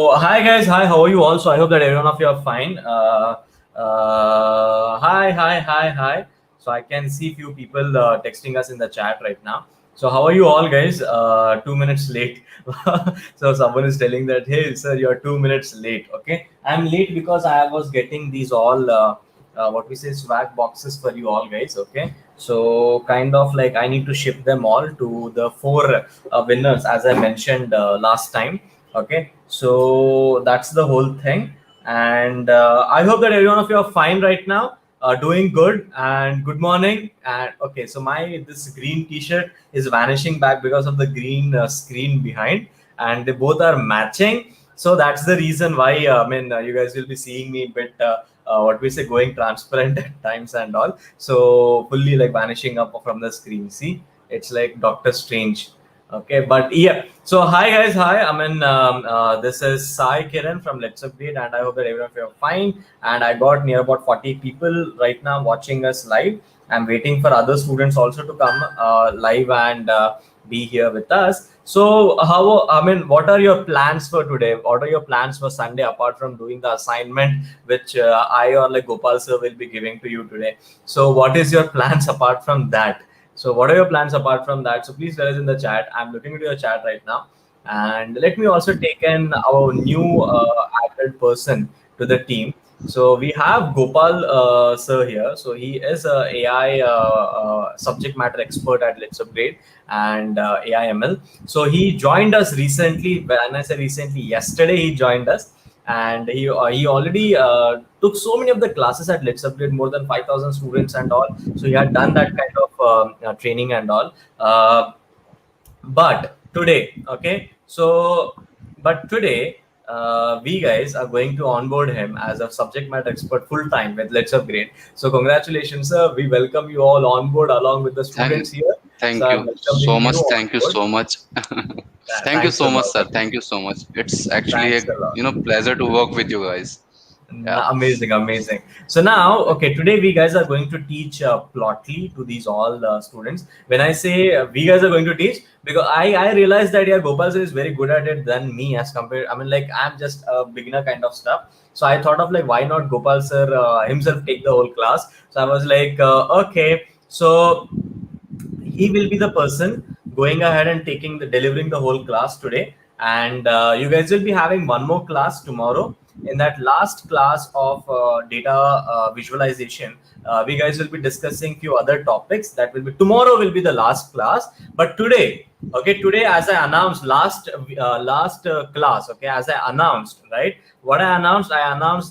Hi guys, hi. How are you all? So I hope that every one of you are fine. Hi. So I can see few people texting us in the chat right now. So how are you all, guys? 2 minutes late. So someone is telling that, hey, sir, you're 2 minutes late. Okay, I'm late because I was getting these all what we say swag boxes for you all, guys. Okay, so kind of like I need to ship them all to the four winners as I mentioned last time. Okay, so that's the whole thing, and I hope that every one of you are fine right now, doing good, and good morning. And okay, so my this green t-shirt is vanishing back because of the green screen behind, and they both are matching. So that's the reason why you guys will be seeing me a bit what we say going transparent at times and all, so fully like vanishing up from the screen. See, it's like Doctor Strange. Okay, but yeah. So hi guys, hi. This is Sai Kiran from LetsUpgrade, and I hope that everyone of you are fine. And I got near about 40 people right now watching us live. I'm waiting for other students also to come live and be here with us. So what are your plans for today? What are your plans for Sunday apart from doing the assignment which I or like Gopal sir will be giving to you today? So what is your plans apart from that? So what are your plans apart from that? So please tell us in the chat. I'm looking into your chat right now. And let me also take in our new added person to the team. So we have Gopal sir here. So he is a AI subject matter expert at LetsUpgrade and AI/ML. So he joined us recently. When I say recently, yesterday he joined us, and he already took so many of the classes at LetsUpgrade, more than 5,000 students and all. So he had done that kind of training and all. But today, okay, so but today we guys are going to onboard him as a subject matter expert full time with LetsUpgrade. So congratulations, sir. We welcome you all on board along with the students Thank, here. So thank I'm you so welcoming you much. on Thank you board. so much. Thank you Thanks a so much, lot. sir. Thank you so much. It's actually Thanks a a lot. pleasure to work with you guys. Yeah. Amazing, amazing. So now, okay, today we guys are going to teach Plotly to these all students. When I say we guys are going to teach, because I realized that yeah, Gopal sir is very good at it than me as compared. I mean, like I'm just a beginner kind of stuff. So I thought of like why not Gopal sir himself take the whole class. So I was like, okay, so he will be the person going ahead and taking the delivering the whole class today, and you guys will be having one more class tomorrow. In that last class of data visualization, we guys will be discussing few other topics. That will be tomorrow will be the last class, but today, okay, today as I announced last class, okay, as I announced, right, what I announced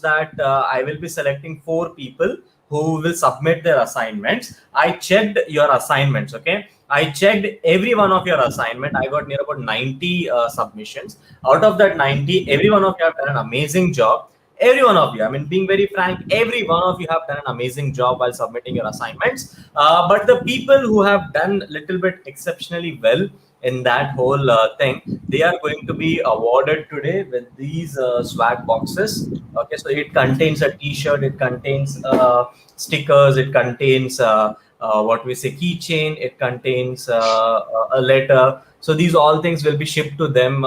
that I will be selecting four people who will submit their assignments. I checked your assignments, okay. I checked every one of your assignment. I got near about 90 submissions. Out of that 90, every one of you have done an amazing job. Every one of you, I mean, being very frank, every one of you have done an amazing job while submitting your assignments. But the people who have done little bit exceptionally well in that whole thing, they are going to be awarded today with these swag boxes. Okay, so it contains a T-shirt, it contains stickers, it contains what we say keychain, it contains a letter. So these all things will be shipped to them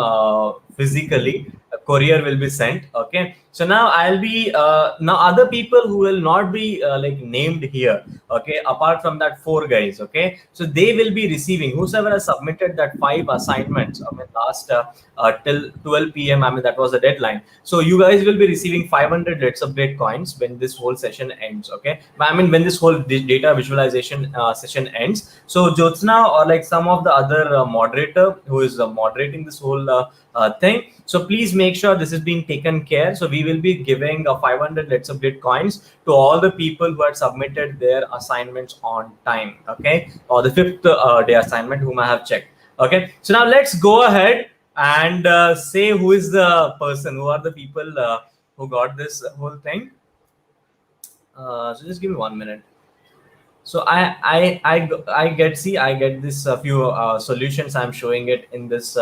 physically. A courier will be sent. Okay, so now I'll be now other people who will not be like named here. Okay, apart from that four guys. Okay, so they will be receiving, whosoever has submitted that five assignments. I mean last till 12 p.m. I mean that was the deadline. So you guys will be receiving 500 LetsUpgrade coins when this whole session ends. Okay, I mean when this whole data visualization session ends. So Jyotsna or like some of the other moderator who is moderating this whole thing. So please make sure this is being taken care. So we will be giving 500 LetsUpgrade coins to all the people who had submitted their assignments on time. Okay, or the fifth day assignment whom I have checked. Okay, so now let's go ahead and say who is the person, who are the people who got this whole thing. So just give me 1 minute. So I get, see, I get this few solutions. I'm showing it in this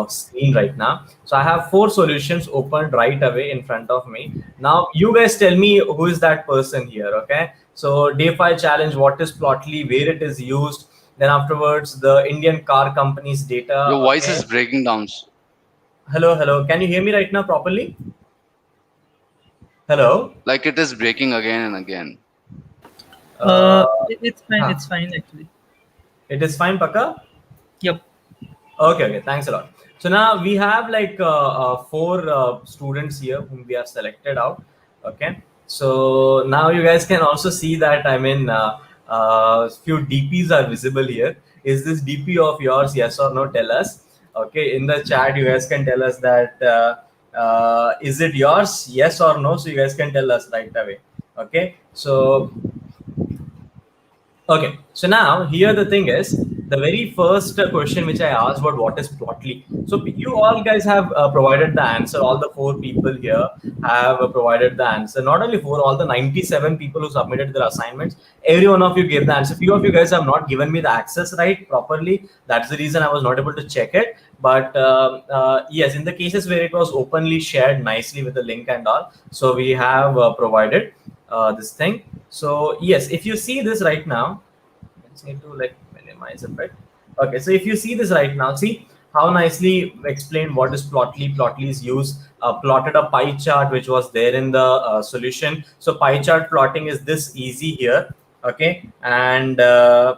screen right now. So I have four solutions opened right away in front of me. Now you guys tell me who is that person here. Okay, so day 5 challenge, what is Plotly, where it is used, then afterwards the Indian car companies data. Your voice Okay, is breaking down. Hello, hello. Can you hear me right now properly? Hello. Like it is breaking again and again. Uh, It's fine. huh. It's fine actually. It is fine, Paka. Yep. Okay, okay. Thanks a lot. So now we have like four students here whom we have selected out. Okay. So now you guys can also see that few DPs are visible here. Is this DP of yours? Yes or no? Tell us. Okay. In the chat, you guys can tell us that is it yours? Yes or no? So you guys can tell us right away. Okay. So okay, so now here the thing is the very first question which I asked about what is Plotly. So you all guys have provided the answer. All the four people here have provided the answer. Not only four, all the 97 people who submitted their assignments. Every one of you gave the answer. Few of you guys have not given me the access right properly. That's the reason I was not able to check it. But yes, in the cases where it was openly shared nicely with the link and all, so we have provided this thing. So yes, if you see this right now, let's need to like minimize a bit. Okay, so if you see this right now, see how nicely explained what is Plotly. Plotly is used, plotted a pie chart which was there in the solution. So pie chart plotting is this easy here. Okay, and then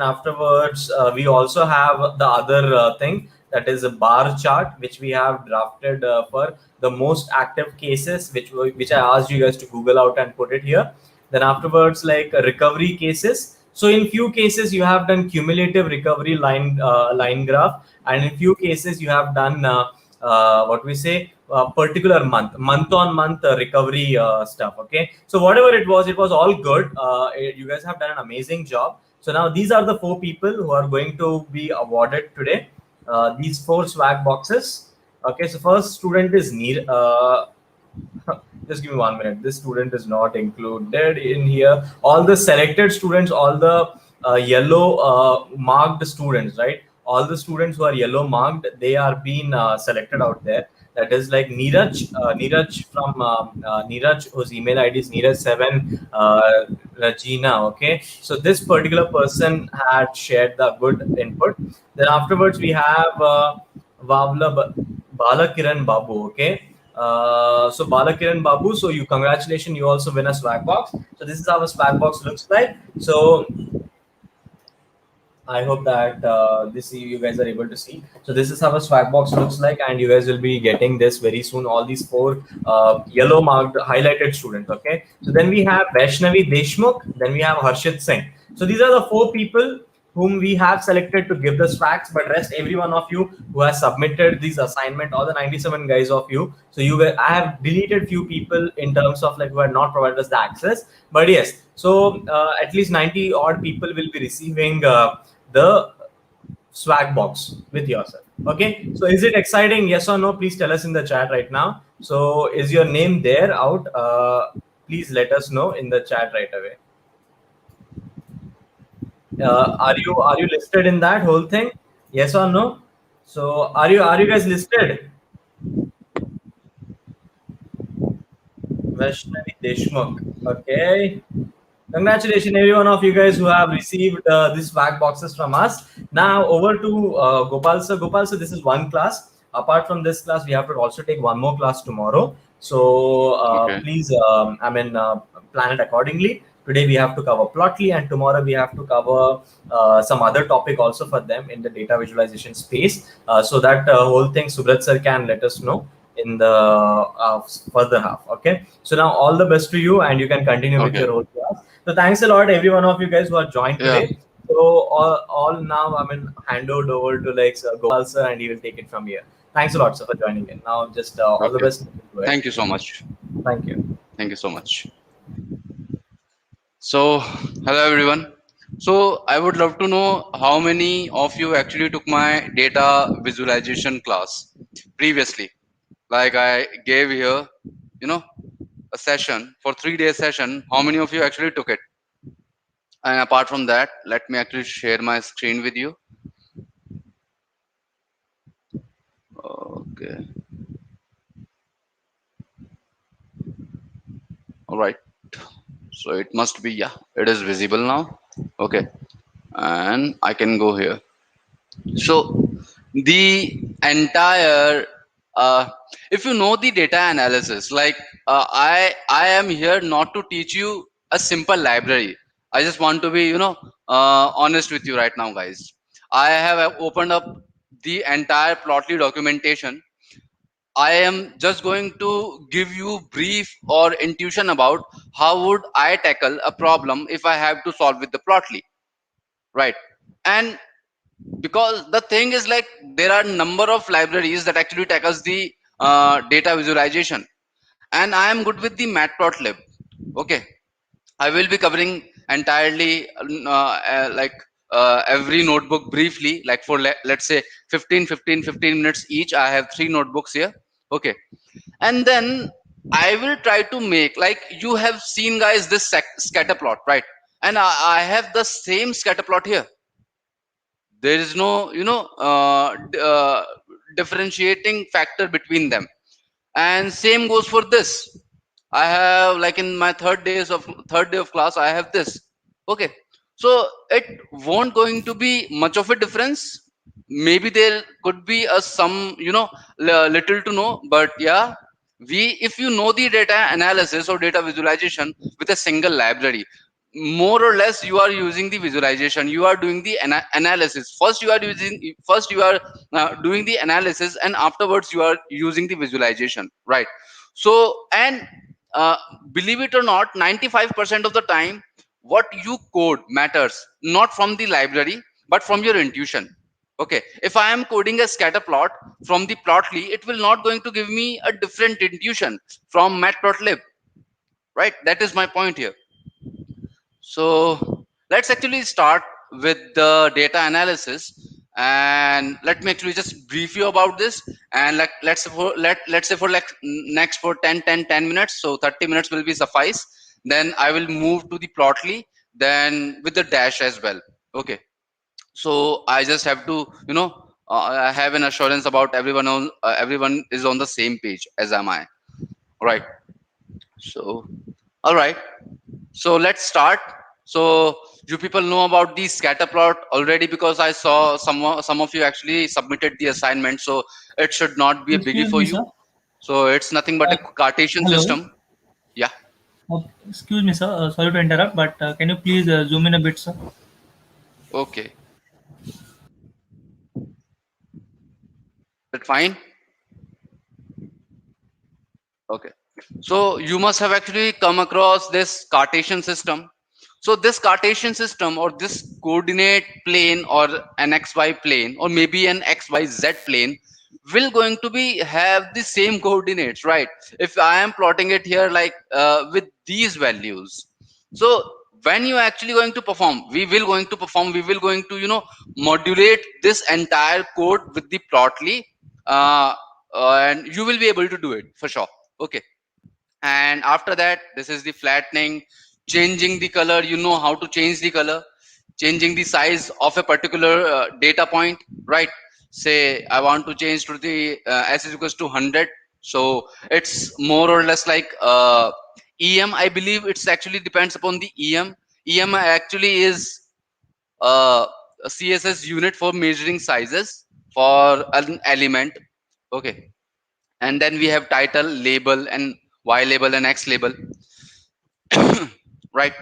afterwards we also have the other thing, that is a bar chart which we have drafted for the most active cases, which I asked you guys to google out and put it here. Then afterwards, like recovery cases, so in few cases you have done cumulative recovery line graph, and in few cases you have done what we say particular month on month recovery stuff. Okay, so whatever it was all good. You guys have done an amazing job. So now these are the four people who are going to be awarded today. These four swag boxes. Okay, so first student is Neer. Just give me 1 minute. This student is not included in here. All the selected students, all the yellow marked students, right? All the students who are yellow marked, they are being selected out there. That is like Neeraj from Neeraj, whose email ID is Neeraj7 Regina. Okay, so this particular person had shared the good input. Then afterwards we have Vavla Balakiran Babu. Okay, so Balakiran Babu, so you congratulations, you also win a swag box. So this is how a swag box looks like. So I hope that this you guys are able to see. So this is how a swag box looks like, and you guys will be getting this very soon. All these four yellow marked highlighted students. Okay. So then we have Vaishnavi Deshmukh. Then we have Harshit Singh. So these are the four people whom we have selected to give the swags. But rest every one of you who has submitted these assignment, all the 97 guys of you. So you guys, I have deleted few people in terms of like who had not provided us the access. But yes, so at least 90 odd people will be receiving the swag box with yourself. Okay, so is it exciting? Yes or no? Please tell us in the chat right now. So is your name there out? Please let us know in the chat right away. Are you listed in that whole thing? Yes or no? So are you guys listed? Vaishnavi Deshmukh. Okay. Congratulations, every one of you guys who have received these swag boxes from us. Now over to Gopal sir. Gopal sir, this is one class. Apart from this class, we have to also take one more class tomorrow. So Okay. please, plan it accordingly. Today we have to cover Plotly, and tomorrow we have to cover some other topic also for them in the data visualization space. So that whole thing, Subrat sir can let us know in the further half. Okay. So now all the best to you, and you can continue with Okay. your whole class. So thanks a lot, every one of you guys who are joined Yeah. today. So all now, hand over to like Gopal sir, and he will take it from here. Thanks a lot, sir, for joining in. Now, just all the Okay. best. Go ahead. Thank you so much. Thank you. Thank you so much. So, hello everyone. So, I would love to know how many of you actually took my data visualization class previously. Like I gave here, you know, a session for 3 day session. How many of you actually took it? And apart from that, let me actually share my screen with you. Okay. All right. So it must be, yeah, it is visible now. Okay. And I can go here. So the entire uh, if you know the data analysis, like I am here not to teach you a simple library. I just want to be, honest with you right now, guys. I have opened up the entire plotly documentation. I am just going to give you brief or intuition about how would I tackle a problem if I have to solve with the plotly, right? And because the thing is, like, there are number of libraries that actually tackles the data visualization, and I am good with the matplotlib. Okay, I will be covering entirely every notebook briefly, like for let's say 15 minutes each. I have three notebooks here. Okay, and then I will try to make, like, you have seen, guys, this scatter plot, right? And I have the same scatter plot here. There is no, differentiating factor between them. And same goes for this. I have, like, in my third day of class, I have this. Okay, so it won't going to be much of a difference. Maybe there could be a some, little to know, but yeah, we if you know the data analysis or data visualization with a single library, more or less you are using the visualization, you are doing the analysis. First you are doing the analysis, and afterwards you are using the visualization, right? So, and uh, believe it or not, 95% of the time what you code matters not from the library but from your intuition. Okay, if I am coding a scatter plot from the plotly, it will not going to give me a different intuition from matplotlib, right? That is my point here. So let's actually start with the data analysis, and let me actually just brief you about this. And, like, let's say for, like, next for 10 minutes, so 30 minutes will be suffice. Then I will move to the plotly, then with the dash as well. Okay, so I just have to, have an assurance about everyone is on the same page as am I. All right. So, all right. So let's start. So you people know about the scatter plot already, because I saw some of you actually submitted the assignment. So it should not be a biggie Excuse for me, sir. you. So it's nothing but a Uh, Cartesian Hello. system. Yeah. Excuse me, sir. Sorry to interrupt, but can you please zoom in a bit, sir? Okay. That fine. Okay. So you must have actually come across this Cartesian system. So this Cartesian system, or this coordinate plane, or an XY plane, or maybe an XYZ plane, will going to be have the same coordinates, right? If I am plotting it here, like, with these values. So when you actually going to perform, we will going to, modulate this entire code with the plotly, uh, and you will be able to do it for sure. Okay, and after that, this is the flattening, changing the color. You know how to change the color, changing the size of a particular data point, right? Say I want to change to the s is equals to 100. So it's more or less like em, I believe. It's actually depends upon the em actually is uh, a css unit for measuring sizes for an element. Okay, and then we have title, label, and y label and x label. Right,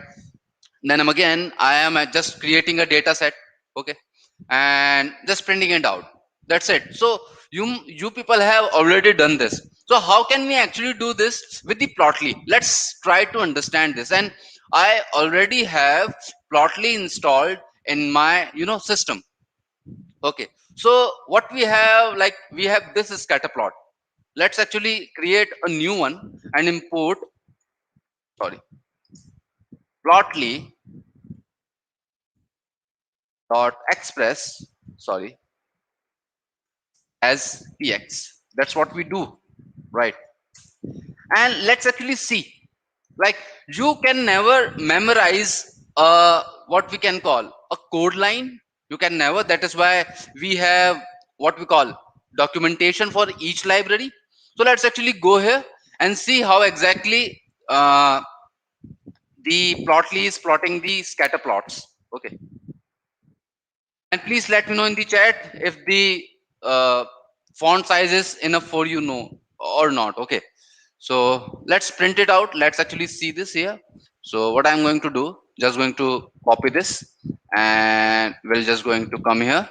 then again I am just creating a data set. Okay, and just printing it out. That's it. So you people have already done this. So how can we actually do this with the plotly? Let's try to understand this. And I already have plotly installed in my, system. Okay, so what we have, like, we have this scatter plot. Let's actually create a new one and import, sorry, plotly dot express, sorry, as px. That's what we do, right? And let's actually see, like, you can never memorize what we can call a code line. You can never. That is why we have what we call documentation for each library. So let's actually go here and see how exactly the plotly is plotting the scatter plots. Okay, and please let me know in the chat if the uh, font size is enough for you, no or not. Okay, so let's print it out. Let's actually see this here. So what I'm going to do, just going to copy this, and we're just going to come here,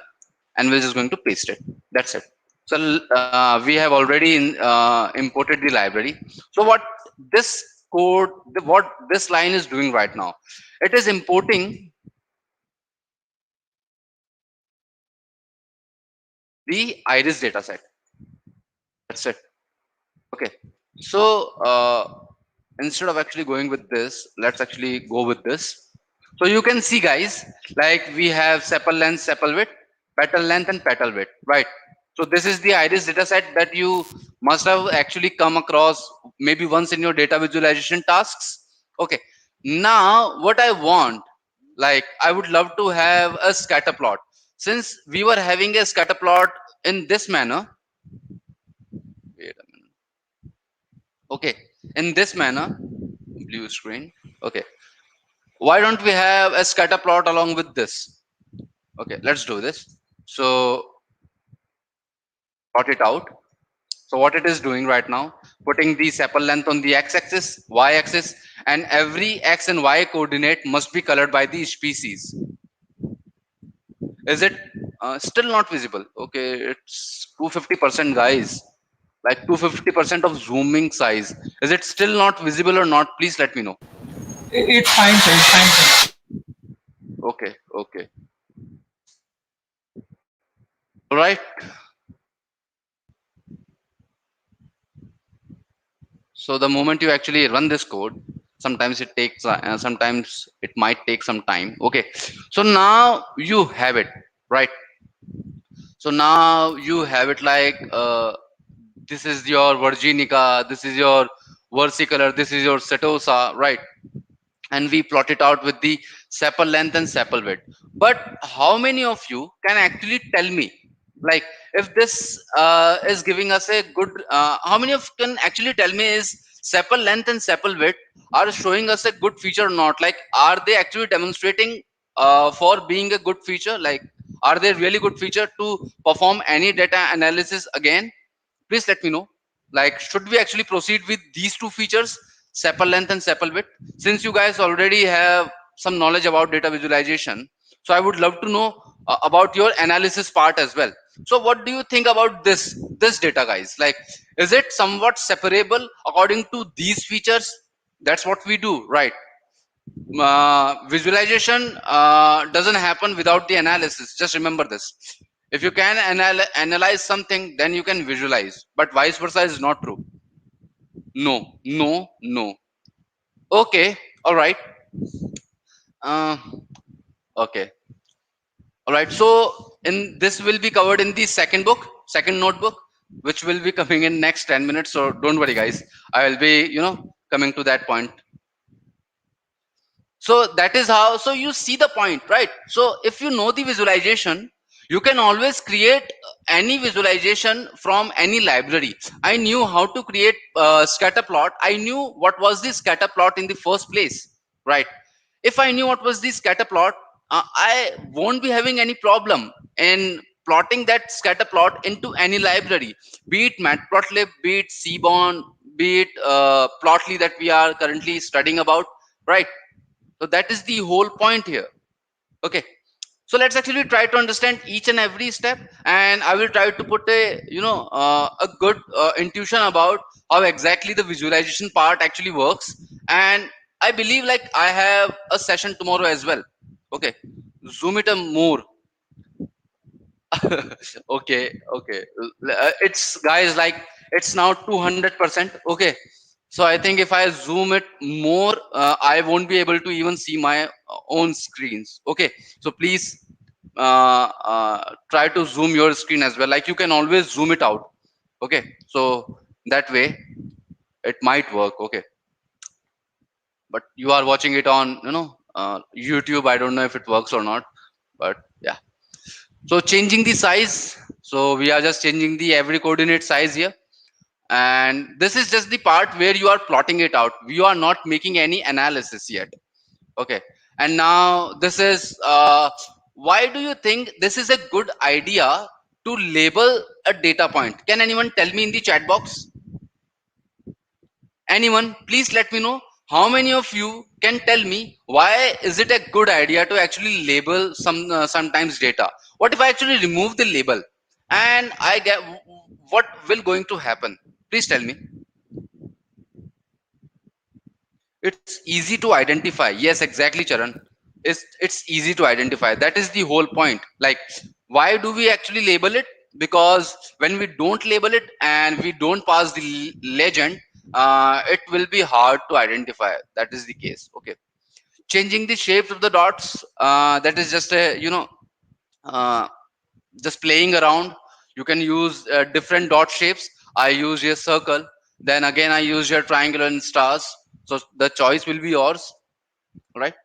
and we're just going to paste it. That's it. So we have already imported the library. So what this code, what this line is doing right now, it is importing the iris dataset. That's it. Okay. So instead of actually going with this, let's actually go with this. So you can see, guys, like we have sepal length, sepal width, petal length, and petal width, right? So this is the iris dataset that you must have actually come across maybe once in your data visualization tasks. Okay. Now what I want, like I would love to have a scatter plot. Since we were having a scatter plot in this manner, wait a minute. Okay, in this manner, blue screen. Okay, why don't we have a scatter plot along with this? Okay, let's do this. So plot it out. So what it is doing right now, putting the sepal length on the x-axis, y-axis, and every x and y coordinate must be colored by the species. Is it still not visible? Okay, it's 250%, guys. Like 250% of zooming size. Is it still not visible or not? Please let me know. It's fine, sir. It's fine, sir. Okay, okay. All right. So the moment you actually run this code, sometimes it might take some time. Okay. So now you have it, right? So now you have it like this is your Virginica, this is your versicolor, this is your setosa, right? And we plot it out with the sepal length and sepal width. But how many of you can actually tell me, like, if this is giving us a good, how many of can actually tell me is sepal length and sepal width are showing us a good feature or not? Like, are they actually demonstrating for being a good feature? Like, are they really good feature to perform any data analysis again? Please let me know. Like, should we actually proceed with these two features, sepal length and sepal width? Since you guys already have some knowledge about data visualization, so I would love to know about your analysis part as well. So what do you think about this data, guys? Like, is it somewhat separable according to these features? That's what we do, right? Visualization doesn't happen without the analysis. Just remember this. If you can analyze something, then you can visualize. But vice versa is not true. No, no, no. Okay, all right. Uh, okay, all right. So in this will be covered in the second book, second notebook, which will be coming in next 10 minutes. So don't worry, guys. I will be, coming to that point. So that is how, so you see the point, right? So if you know the visualization, you can always create any visualization from any library. I knew how to create scatter plot. I knew what was the scatter plot in the first place, right? If I knew what was the scatter plot, I won't be having any problem in plotting that scatter plot into any library, be it matplotlib, be it seaborn, be it plotly that we are currently studying about, right? So that is the whole point here. Okay. So let's actually try to understand each and every step, and I will try to put a good intuition about how exactly the visualization part actually works. And I believe like I have a session tomorrow as well. Okay. Zoom it a more. Okay, okay. It's, guys, like it's now 200%. Okay, so I think if I zoom it more, I won't be able to even see my own screens. Okay, so please try to zoom your screen as well. Like, you can always zoom it out. Okay, so that way it might work. Okay, but you are watching it on YouTube. I don't know if it works or not, but yeah. So changing the size, so we are just changing the every coordinate size here, and this is just the part where you are plotting it out. You are not making any analysis yet. Okay, and now this is why do you think this is a good idea to label a data point? Can anyone tell me in the chat box? Anyone, please let me know. How many of you can tell me why is it a good idea to actually label sometimes data? What if I actually remove the label and I get what will going to happen? Please tell me. It's easy to identify. Yes, exactly, Charan. It's easy to identify. That is the whole point. Like, why do we actually label it? Because when we don't label it and we don't pass the legend, it will be hard to identify. That is the case. Okay. Changing the shapes of the dots. That is just a uh, just playing around. You can use different dot shapes. I use a circle. Then again, I use your triangle and stars. So the choice will be yours, right?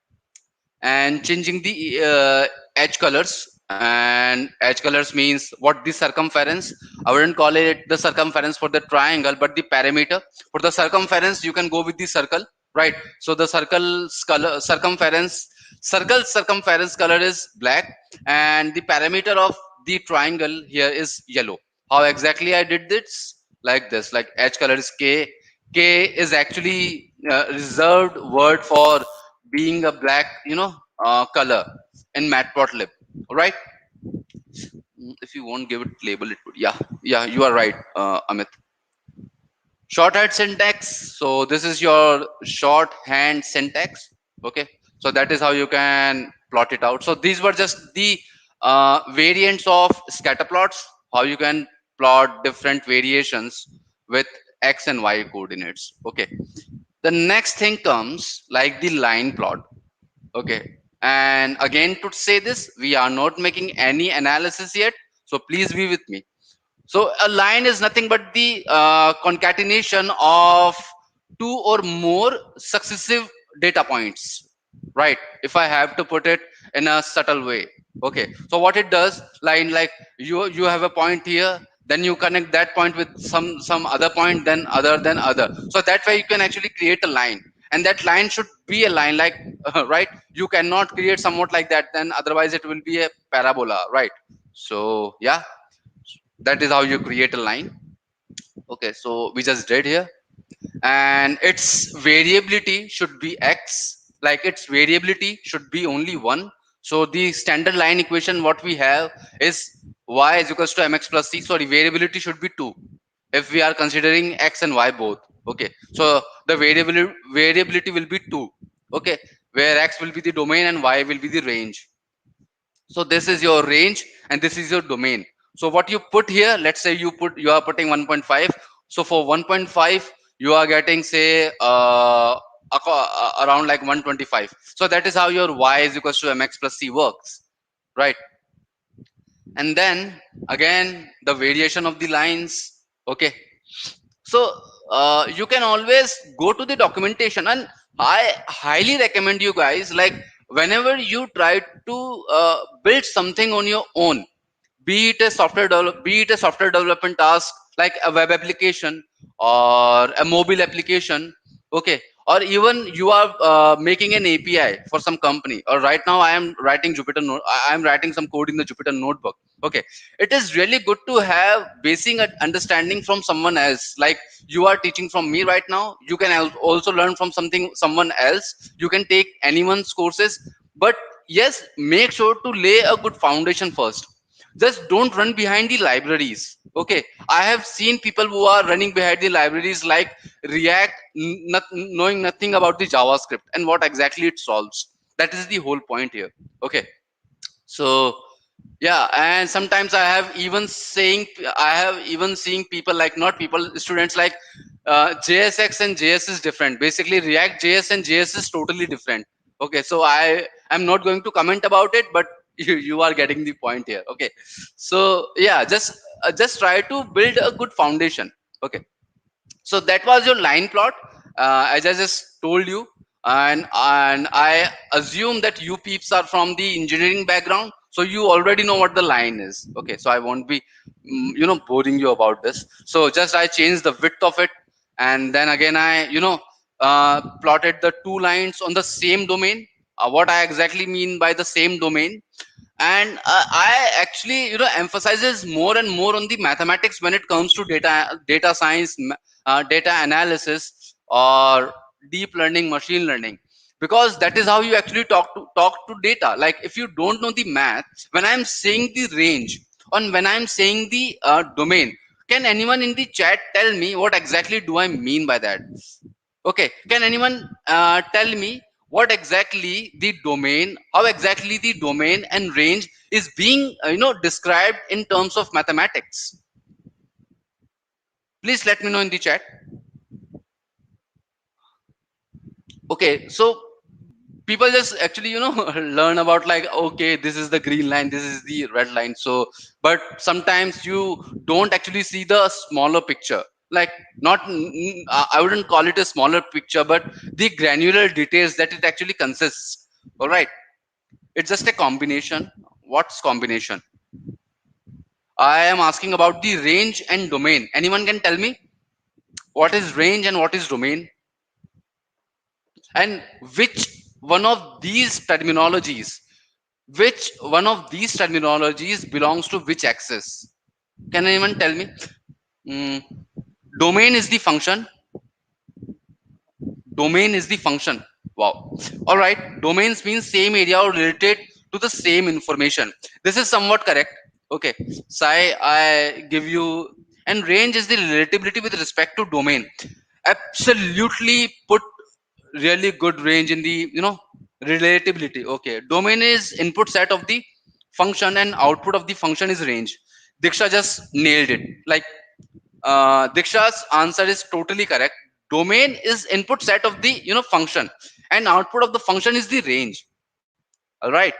And changing the edge colors, and edge colors means what the circumference. I wouldn't call it the circumference for the triangle, but the parameter for the circumference. You can go with the circle, right? So the circle's color, circumference color is black, and the parameter of the triangle here is yellow. How exactly I did this? Like this, like edge color is k is actually reserved word for being a black, color in matplotlib. All right. If you won't give it label, it would. Yeah, you are right, Amit. Shorthand syntax. So this is your shorthand syntax. Okay. So that is how you can plot it out. So these were just the variants of scatter plots. How you can plot different variations with x and y coordinates. Okay. The next thing comes like the line plot. Okay. And again, to say this, we are not making any analysis yet. So please be with me. So a line is nothing but the concatenation of two or more successive data points, right? If I have to put it in a subtle way. Okay. So what it does, line, like you have a point here, then you connect that point with some other point, then other. So that way you can actually create a line, and that line should be a line like right. You cannot create somewhat like that, then otherwise it will be a parabola, right? So yeah, that is how you create a line. Okay, so we just did here, and its variability should be x, like its variability should be only one. So the standard line equation what we have is y is equals to mx plus c. Sorry, variability should be 2 if we are considering x and y both. Okay, so the variability will be 2. Okay, where x will be the domain and y will be the range. So this is your range and this is your domain. So what you put here, let's say you are putting 1.5. So for 1.5 you are getting, say, around like 125. So that is how your y is equals to mx plus c works, right? And then again the variation of the lines. Okay, so you can always go to the documentation, and I highly recommend you guys, like, whenever you try to build something on your own, be it a software development task like a web application or a mobile application. Okay, or even you are making an API for some company, or right now I am writing I am writing some code in the Jupyter notebook. Okay, it is really good to have basic understanding from someone else. Like, you are teaching from me right now, you can also learn from someone else. You can take anyone's courses, but yes, make sure to lay a good foundation first. Just don't run behind the libraries. Okay, I have seen people who are running behind the libraries like React, knowing nothing about the JavaScript and what exactly it solves. That is the whole point here. Okay, so yeah, and sometimes I have even seen people, like, not people, students, like, JSX and JS is different. Basically, React JS and JS is totally different. Okay, so I am not going to comment about it, but you are getting the point here. Okay, so yeah, just try to build a good foundation. Okay, so that was your line plot, as I just told you. And I assume that you peeps are from the engineering background, so you already know what the line is. Okay, so I won't be boring you about this. So just I changed the width of it, and then again I plotted the two lines on the same domain. What I exactly mean by the same domain, And I actually emphasizes more and more on the mathematics when it comes to data science, data analysis, or deep learning, machine learning, because that is how you actually talk to data. Like if you don't know the math, when I'm saying the range, and when I'm saying the domain, can anyone in the chat tell me what exactly do I mean by that? Okay, can anyone tell me what exactly the domain, how exactly the domain and range is being described in terms of mathematics? Please let me know in the chat. Okay, so people just actually learn about, like, okay, this is the green line, this is the red line. So but sometimes you don't actually see the smaller picture, like, not I wouldn't call it a smaller picture, but the granular details that it actually consists. All right, it's just a combination. What's combination? I am asking about the range and domain. Anyone can tell me what is range and what is domain, and which one of these terminologies belongs to which axis? Can anyone tell me? Mm, domain is the function. Domain is the function. Wow. All right. Domains means same area or related to the same information. This is somewhat correct. Okay. Sai, I give you. And range is the relativity with respect to domain. Absolutely put really good range in the relatability. Okay. Domain is input set of the function and output of the function is range. Diksha just nailed it. Like, Diksha's answer is totally correct. Domain is input set of the function, and output of the function is the range. All right.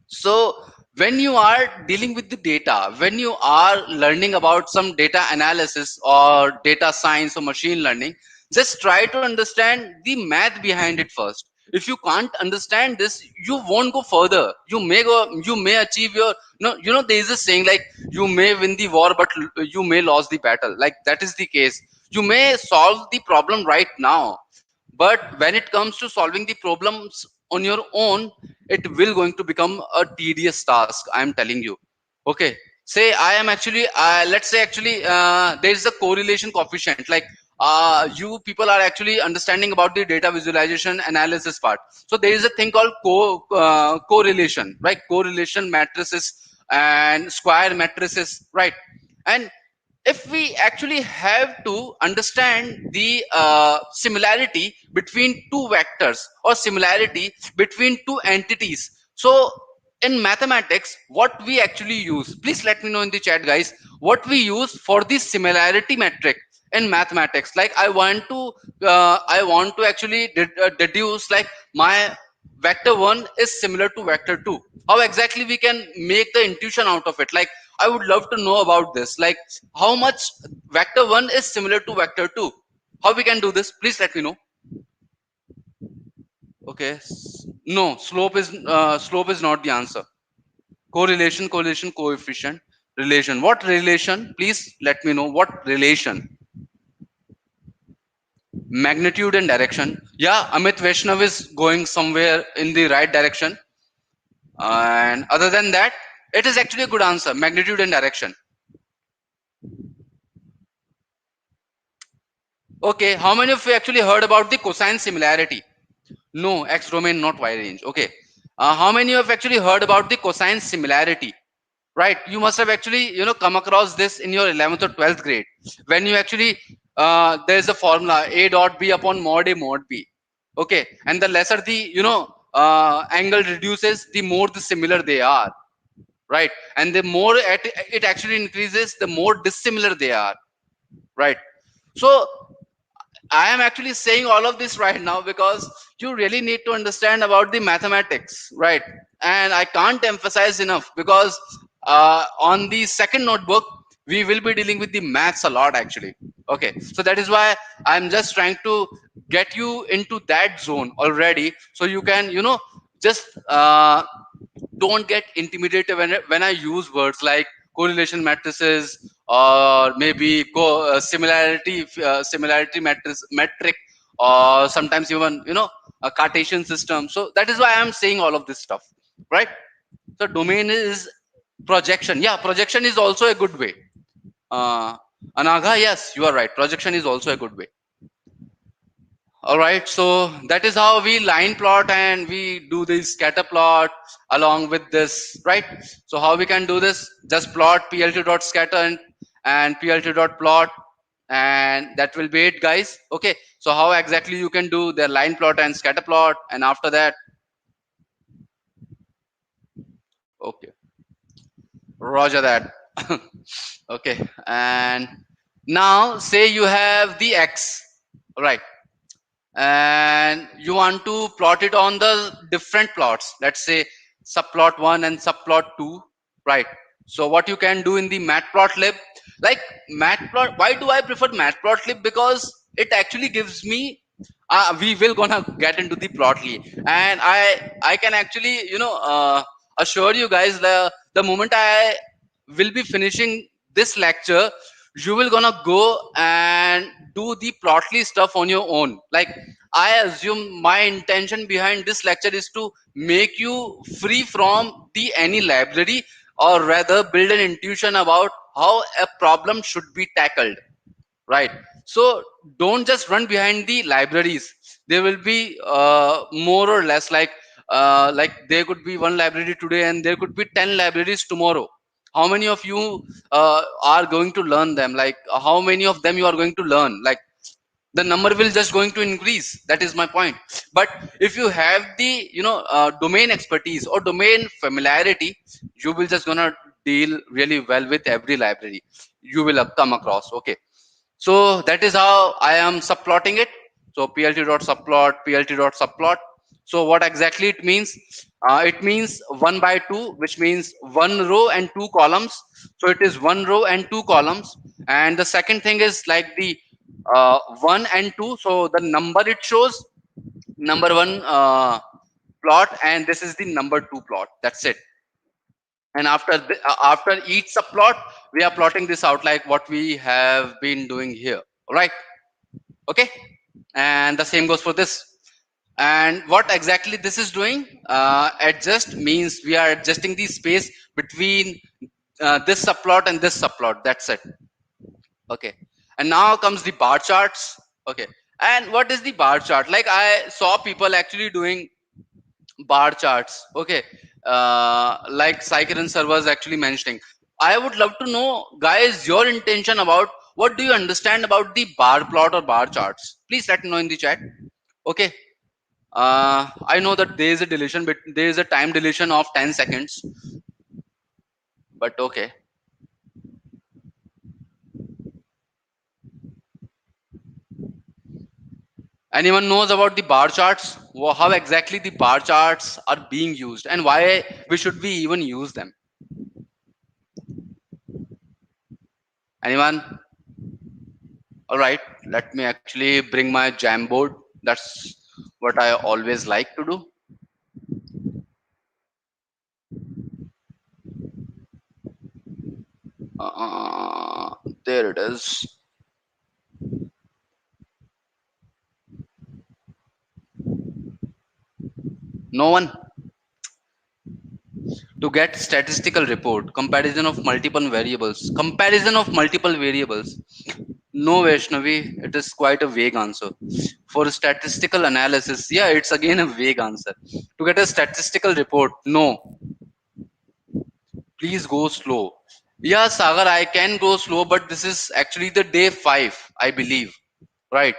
So when you are dealing with the data, when you are learning about some data analysis or data science or machine learning, just try to understand the math behind it first. If you can't understand this, you won't go further. You may achieve your, no, there is a saying like, you may win the war, but you may lose the battle. Like that is the case. You may solve the problem right now, but when it comes to solving the problems on your own, it will going to become a tedious task, I am telling you. Okay, say I am actually let's say actually there is a correlation coefficient, like you people are actually understanding about the data visualization analysis part. So there is a thing called correlation, right? Correlation matrices and square matrices, right? And if we actually have to understand the similarity between two vectors or similarity between two entities, so in mathematics what we actually use, please let me know in the chat, guys, what we use for the similarity metric in mathematics. Like I want to actually deduce, like, my vector 1 is similar to vector 2. How exactly we can make the intuition out of it? Like, I would love to know about this. Like, how much vector 1 is similar to vector 2? How we can do this? Please let me know. Okay. No, slope is not the answer. Correlation, coefficient, relation. What relation? Please let me know what relation. Magnitude and direction. Yeah, Amit Vaishnav is going somewhere in the right direction. And other than that, it is actually a good answer. Magnitude and direction. Okay, how many of you actually heard about the cosine similarity? No, X domain, not Y range. Okay. How many have actually heard about the cosine similarity? Right. You must have actually, come across this in your 11th or 12th grade. When you actually, there's a formula A dot B upon mod A mod B. Okay. And the lesser the, angle reduces, the more the similar they are. Right. And the more it actually increases, the more dissimilar they are. Right. So I am actually saying all of this right now because you really need to understand about the mathematics, right? And I can't emphasize enough because on the second notebook, we will be dealing with the maths a lot actually. Okay, so that is why I'm just trying to get you into that zone already so you can, just don't get intimidated when I use words like correlation matrices or maybe similarity metric, or sometimes even a Cartesian system. So that is why I'm saying all of this stuff, right? So domain is projection. Yeah, projection is also a good way. Uh, Anagha, yes, you are right. Projection is also a good way. All right, so that is how we line plot and we do this scatter plot along with this, right? So how we can do this? Just plot plt.scatter and plt.plot, and that will be it, guys. Okay, so how exactly you can do the line plot and scatter plot, and after that, okay, roger that. Okay, and now say you have the x, right? And you want to plot it on the different plots, let's say subplot 1 and subplot 2, right? So what you can do in the matplotlib, like matplot, why do I prefer matplotlib? Because it actually gives me we will gonna get into the plotly, and I can actually assure you guys, the moment I will be finishing this lecture, you will gonna go and do the plotly stuff on your own. Like, I assume my intention behind this lecture is to make you free from the any library, or rather build an intuition about how a problem should be tackled, right? So don't just run behind the libraries. There will be more or less like there could be one library today and there could be 10 libraries tomorrow. How many of you are going to learn them? Like, how many of them you are going to learn? Like, the number will just going to increase. That is my point. But if you have the domain expertise or domain familiarity, you will just gonna deal really well with every library you will come across. Okay, so that is how I am subplotting it. So plt.subplot, plt.subplot. So what exactly it means? It means 1 by 2, which means one row and two columns. So it is one row and two columns. And the second thing is like the 1 and 2. So the number it shows, number 1 plot, and this is the number 2 plot. That's it. And after each subplot, we are plotting this out like what we have been doing here. All right. Okay, and the same goes for this. And what exactly this is doing, adjust means we are adjusting the space between this subplot and this subplot. That's it. Okay, and now comes the bar charts. Okay, and what is the bar chart? Like, I saw people actually doing bar charts. Okay, like Cyclone servers actually mentioning. I would love to know, guys, your intention about what do you understand about the bar plot or bar charts? Please let me know in the chat. Okay, I know that there is a deletion, but there is a time deletion of 10 seconds. But okay, anyone knows about the bar charts? How exactly the bar charts are being used and why we should we even use them? Anyone? All right, let me actually bring my Jamboard. That's what I always like to do. There it is. No one. To get statistical report, comparison of multiple variables. Comparison of multiple variables. No, Vaishnavi, it is quite a vague answer. For statistical analysis, yeah, it's again a vague answer. To get a statistical report, no, please go slow. Yeah, Sagar, I can go slow, but this is actually the day 5, I believe. Right.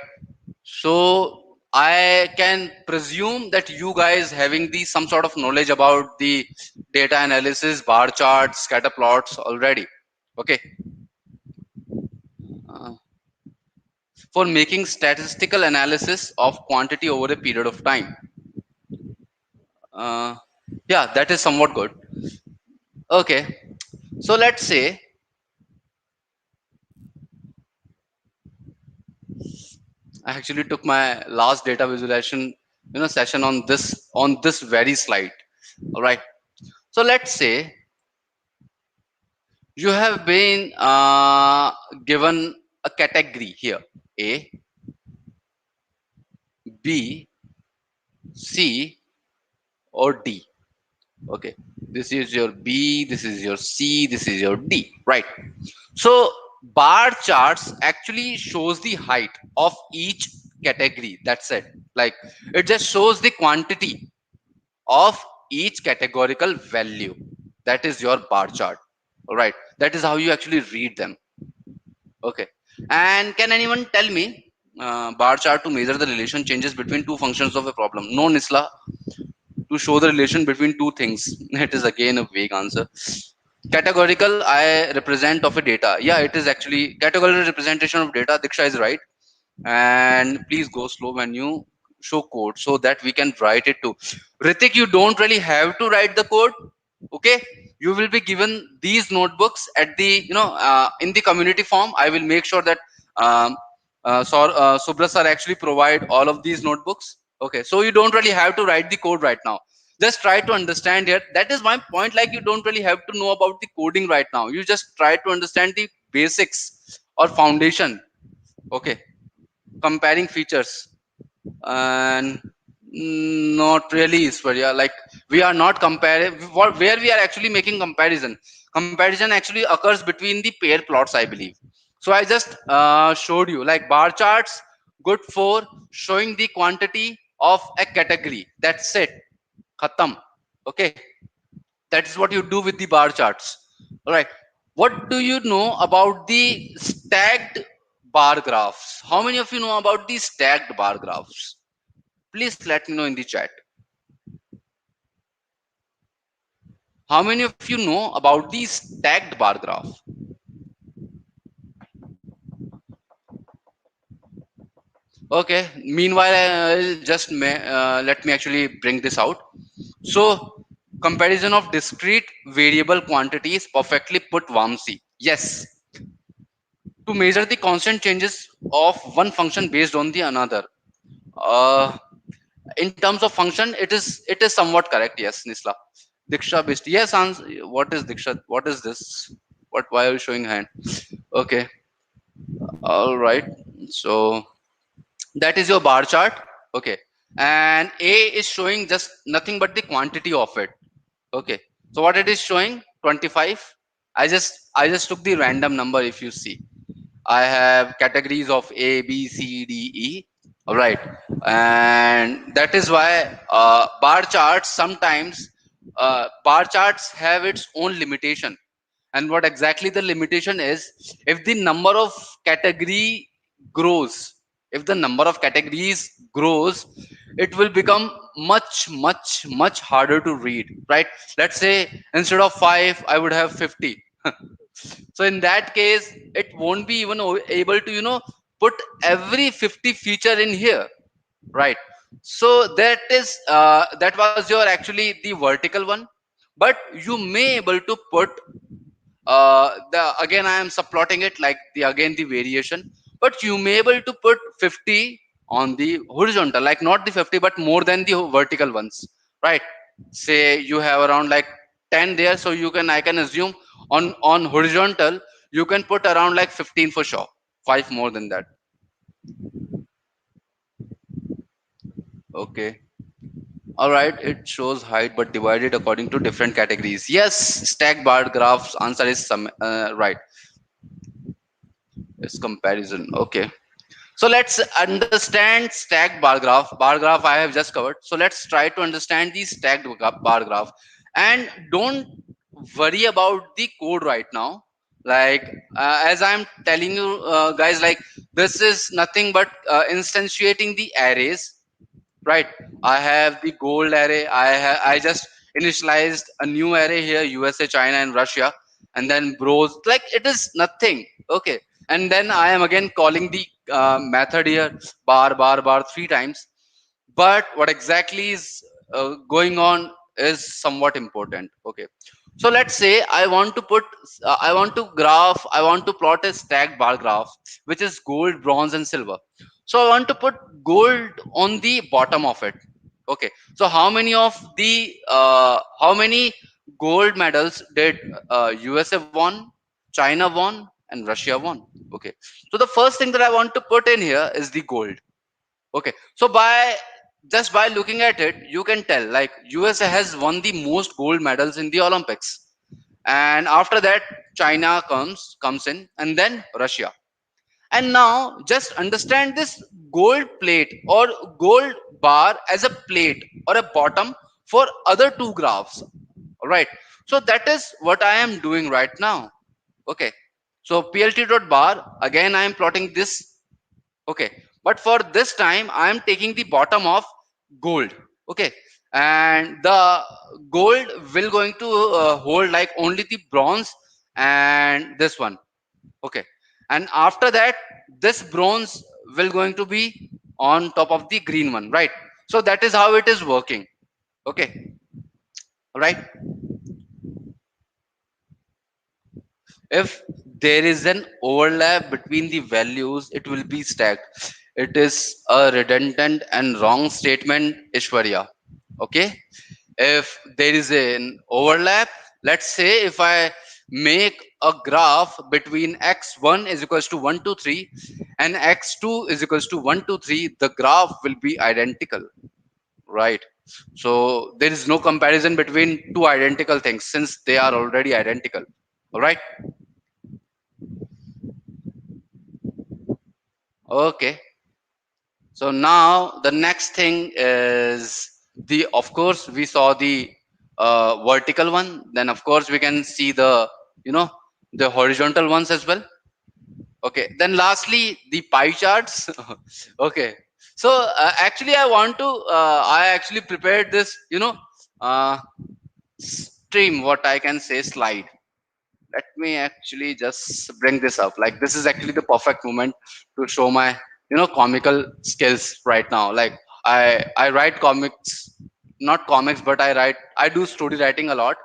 So I can presume that you guys having the some sort of knowledge about the data analysis, bar charts, scatter plots already. Okay. Uh, for making statistical analysis of quantity over a period of time. Uh, yeah, that is somewhat good. Okay. So let's say I actually took my last data visualization session on this very slide. All right. So let's say you have been given a category here: A, B, C, or D. Okay, this is your B, this is your C, this is your D, right? So bar charts actually shows the height of each category. That's it. Like it just shows the quantity of each categorical value. That is your bar chart. All right. That is how you actually read them. Okay. And can anyone tell me bar chart to measure the relation changes between two functions of a problem? No, Nisla, to show the relation between two things. It is again a vague answer. Categorical I represent of a data. Yeah, it is actually categorical representation of data. Diksha is right. And please go slow when you show code so that we can write it too. Ritik, you don't really have to write the code. Okay, you will be given these notebooks at the in the community form. I will make sure that um, Subra sir actually provide all of these notebooks. Okay, so you don't really have to write the code right now. Just try to understand here. That is my point. Like you don't really have to know about the coding right now. You just try to understand the basics or foundation. Okay, comparing features and not really Iswarya. Like we are not comparing where we are actually making comparison actually occurs between the pair plots, I believe. So I just showed you like bar charts good for showing the quantity of a category. That's it, khatam. Okay, that is what you do with the bar charts. All right, what do you know about the stacked bar graphs? How many of you know about the stacked bar graphs? Please let me know in the chat. How many of you know about the stacked bar graph? Okay, meanwhile I'll just let me actually bring this out. So comparison of discrete variable quantities perfectly put Vamsi. Yes, to measure the constant changes of one function based on the another. uh, in terms of function, it is somewhat correct. Yes, Nisla. Diksha Bist. Yes, what is Diksha? What is this? What? Why are you showing hand? Okay, all right. So that is your bar chart. Okay, and A is showing just nothing but the quantity of it. Okay, so what it is showing? 25. I just took the random number. If you see, I have categories of A, B, C, D, E. All right, and that is why bar charts sometimes bar charts have its own limitation. And what exactly the limitation is? If the number of category grows, if the number of categories grows, it will become much harder to read. Right? Let's say instead of 5, I would have 50. So in that case it won't be even able to put every 50 feature in here, right? So that was your actually the vertical one, but you may able to put the again I am subplotting it like the again the variation, but you may able to put 50 on the horizontal, like not the 50 but more than the vertical ones, right? Say you have around like 10 there, so you can I can assume on horizontal you can put around like 15 for sure, 5 more than that. Okay, all right, it shows height but divided according to different categories. Yes, stack bar graphs answer is some right. It's comparison. Okay. So let's understand stacked bar graph. Bar graph I have just covered. So let's try to understand the stacked bar graph. And don't worry about the code right now. Like as I'm telling you guys, like this is nothing but instantiating the arrays, right? I have the gold array. I just initialized a new array here: USA, China, and Russia, and then bros. Like it is nothing. Okay, and then I am again calling the method here bar 3 times. But what exactly is going on is somewhat important. Okay, so let's say I want to I want to plot a stacked bar graph which is gold, bronze, and silver. So I want to put gold on the bottom of it. Okay, so how many gold medals did USA won, China won, and Russia won? Okay, so the first thing that I want to put in here is the gold. Okay, so by just by looking at it, you can tell like USA has won the most gold medals in the Olympics, and after that China comes in, and then Russia. And now just understand this gold plate or gold bar as a plate or a bottom for other two graphs. All right. So that is what I am doing right now. Okay. So PLT dot bar, again I am plotting this. Okay. But for this time I am taking the bottom of gold. Okay. And the gold will going to hold like only the bronze and this one. Okay. And after that this bronze will going to be on top of the green one, right? So that is how it is working. Okay. Right. If there is an overlap between the values, it will be stacked. It is a redundant and wrong statement, Ishwarya. Okay. If there is an overlap, let's say if I make a graph between x1 is equals to 1 to 3 and x2 is equals to 1 to 3, the graph will be identical, right? So there is no comparison between two identical things since they are already identical. All right. Okay. So now the next thing is the, of course, we saw the vertical one. Then of course we can see the, you know, the horizontal ones as well. Okay. Then lastly, the pie charts. Okay. So actually, I actually prepared this, uh, stream, what I can say, slide. Let me actually just bring this up. Like this is actually the perfect moment to show my, comical skills right now. Like I write comics, not comics, but I do story writing a lot,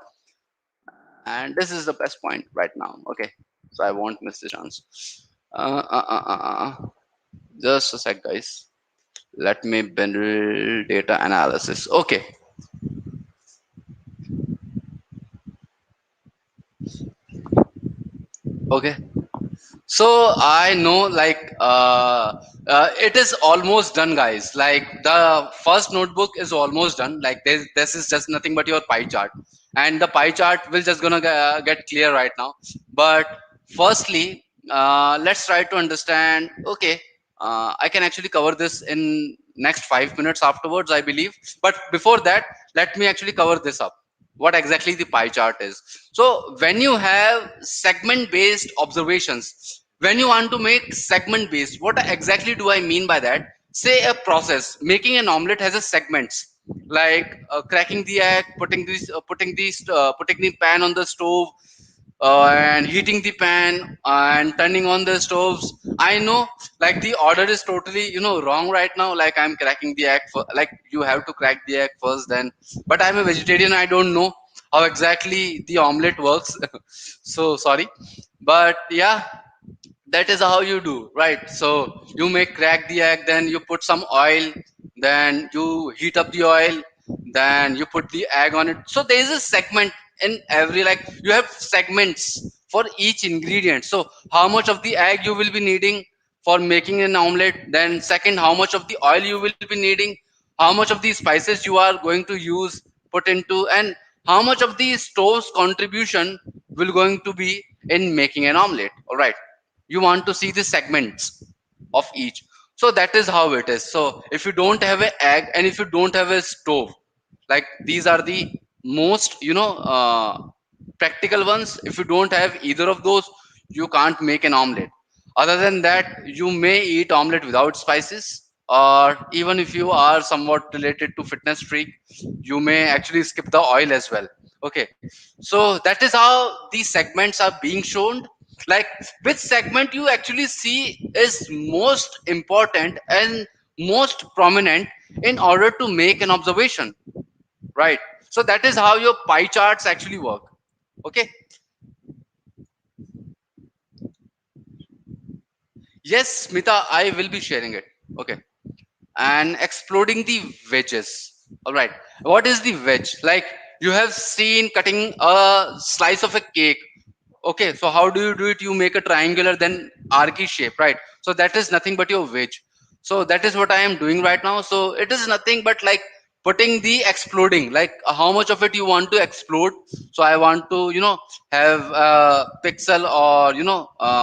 and this is the best point right now. Okay, so I won't miss the chance. Just a sec, guys. Let me build data analysis. Okay, okay. So I know like it is almost done, guys. Like the first notebook is almost done. Like this is just nothing but your pie chart, and the pie chart will just gonna get clear right now. But firstly, let's try to understand. Okay, I can actually cover this in next 5 minutes afterwards, I believe. But before that, let me actually cover this up. What exactly the pie chart is. So when you have segment based observations, when you want to make segment based, what exactly do I mean by that? Say a process making an omelette has a segments, like cracking the egg, putting the pan on the stove, and heating the pan and turning on the stoves. I know like the order is totally wrong right now. Like I'm cracking the egg for, like you have to crack the egg first, then. But I'm a vegetarian, I don't know how exactly the omelette works. So sorry, but yeah, that is how you do, right? So you make crack the egg, then you put some oil, then you heat up the oil, then you put the egg on it. So there is a segment in every, like you have segments for each ingredient. So how much of the egg you will be needing for making an omelette, then second, how much of the oil you will be needing, how much of the spices you are going to use, put into, and how much of the stove's contribution will going to be in making an omelette. All right, you want to see the segments of each. So that is how it is. So if you don't have an egg and if you don't have a stove, like these are the most practical ones. If you don't have either of those, you can't make an omelette. Other than that, you may eat omelette without spices, or even if you are somewhat related to fitness freak, you may actually skip the oil as well. Okay, so that is how these segments are being shown. Like which segment you actually see is most important and most prominent in order to make an observation, right? So that is how your pie charts actually work. Okay. Yes, Smita, I will be sharing it. Okay. And exploding the wedges. All right, what is the wedge? Like you have seen cutting a slice of a cake. Okay, so how do you do it? You make a triangular then archy shape, right? So that is nothing but your wedge. So that is what I am doing right now. So it is nothing but like putting the exploding, like how much of it you want to explode. So I want to, have a pixel, or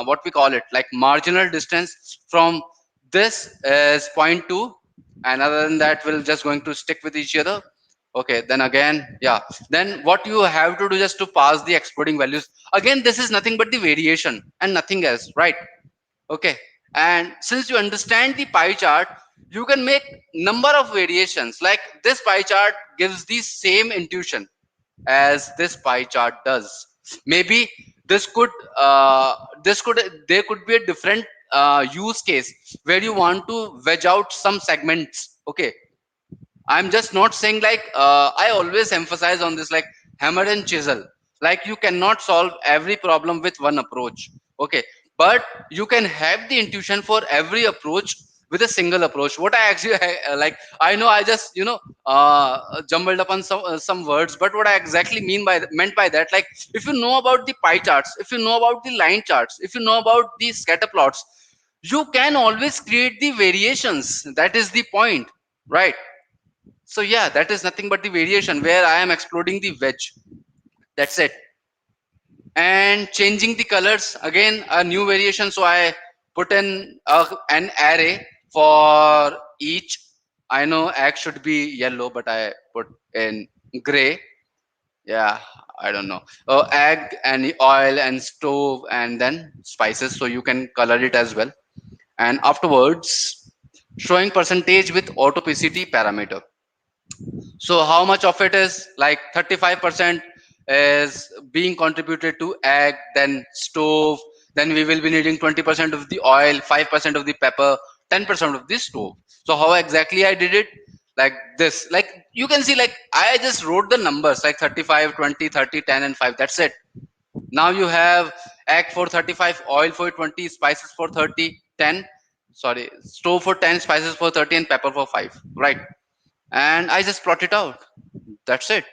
what we call it, like marginal distance from this is zero point 0.2, and other than that we'll just going to stick with each other. Okay, then again, yeah, then what you have to do just to pass the exploding values, again this is nothing but the variation and nothing else, right? Okay, and since you understand the pie chart, you can make number of variations. Like this pie chart gives the same intuition as this pie chart does. Maybe this could this could there could be a different use case where you want to wedge out some segments. Okay, I'm just not saying like I always emphasize on this, like hammer and chisel. Like you cannot solve every problem with one approach. Okay, but you can have the intuition for every approach with a single approach. What I actually like, I know I just jumbled upon some words, but what I exactly meant by that, like if you know about the pie charts, if you know about the line charts, if you know about the scatter plots, you can always create the variations. That is the point, right? So yeah, that is nothing but the variation where I am exploding the wedge. That's it. And changing the colors, again a new variation. So I put in an array for each. I know egg should be yellow, but I put in gray. Yeah, I don't know. Egg and oil and stove and then spices. So you can color it as well. And afterwards, showing percentage with autopacity parameter. So how much of it is like 35% is being contributed to egg, then stove, then we will be needing 20% of the oil, 5% of the pepper, 10% of the stove. So how exactly I did it? Like this. Like you can see, like I just wrote the numbers like 35, 20, 30, 10, and 5. That's it. Now you have egg for 35, oil for 20, spices for 30, 10. Sorry, stove for 10, spices for 30, and pepper for 5. Right, and I just plot it out. That's it.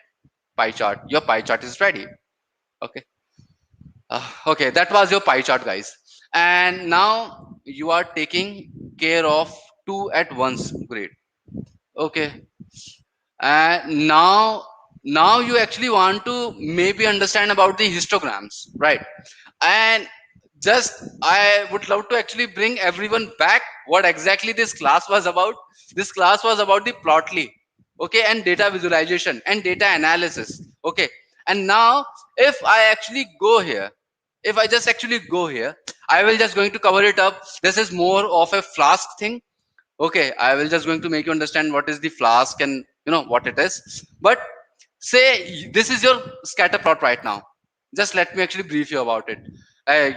Pie chart. Your pie chart is ready. Okay. Okay, that was your pie chart, guys. And now you are taking care of two at once. Great. Okay. And now you actually want to maybe understand about the histograms, right? And just I would love to actually bring everyone back what exactly this class was about. This class was about the plotly, okay, and data visualization and data analysis. Okay, and now if I actually go here, if I just actually go here, I will just going to cover it up. This is more of a flask thing. Okay, I will just going to make you understand what is the flask and what it is. But say this is your scatter plot right now. Just let me actually brief you about it.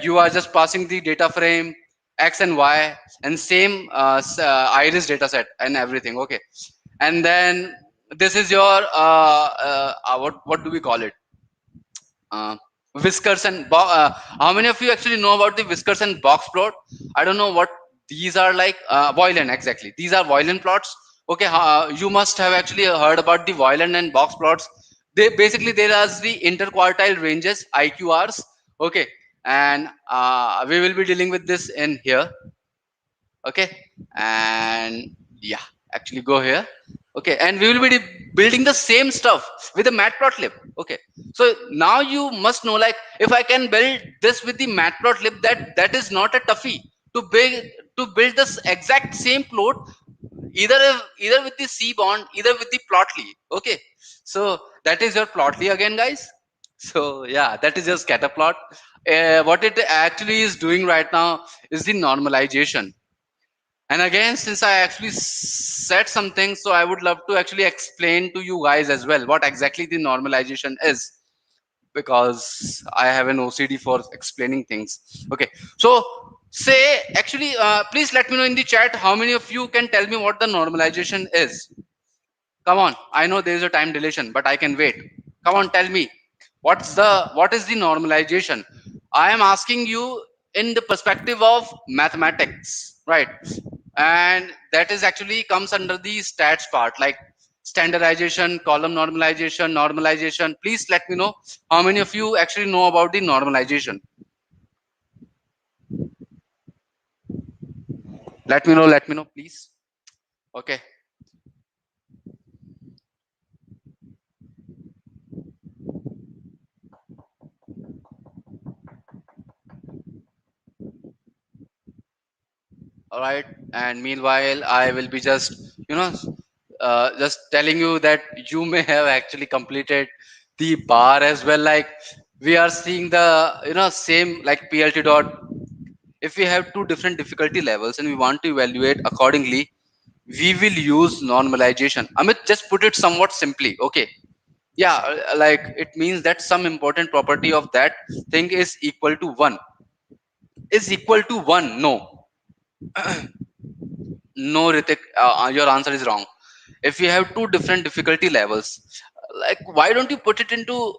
You are just passing the data frame x and y and same iris data set and everything. Okay, and then this is your what do we call it, uh, whiskers and how many of you actually know about the whiskers and box plot? I don't know what these are, like Boylan. Exactly, these are Boylan plots. Okay, you must have actually heard about the Boylan and box plots. They basically, there are the interquartile ranges, IQRs. Okay, and we will be dealing with this in here. Okay, and yeah, actually go here. Okay, and we will be building the same stuff with the matplotlib. Okay, so now you must know, like if I can build this with the matplotlib, that is not a toughie to build this exact same plot, either with the C bond, either with the plotly. Okay, so that is your plotly again, guys. So yeah, that is your scatter plot. What it actually is doing right now is the normalization. And again, since I actually said something, so I would love to actually explain to you guys as well what exactly the normalization is, because I have an OCD for explaining things. Okay, so say actually, please let me know in the chat how many of you can tell me what the normalization is. Come on, I know there is a time dilation, but I can wait. Come on, tell me what is the normalization? I am asking you in the perspective of mathematics, right? And that is actually comes under the stats part, like standardization, column normalization. Please let me know how many of you actually know about the normalization. Let me know, please. Okay. All right. And meanwhile, I will be just, you know, just telling you that you may have actually completed the bar as well. Like we are seeing the, same like PLT dot. If we have two different difficulty levels and we want to evaluate accordingly, we will use normalization. Amit, just put it somewhat simply. Okay. Yeah, like it means that some important property of that thing is equal to 1. Is equal to 1? No. No, Ritik, your answer is wrong. If you have two different difficulty levels, like why don't you put it into,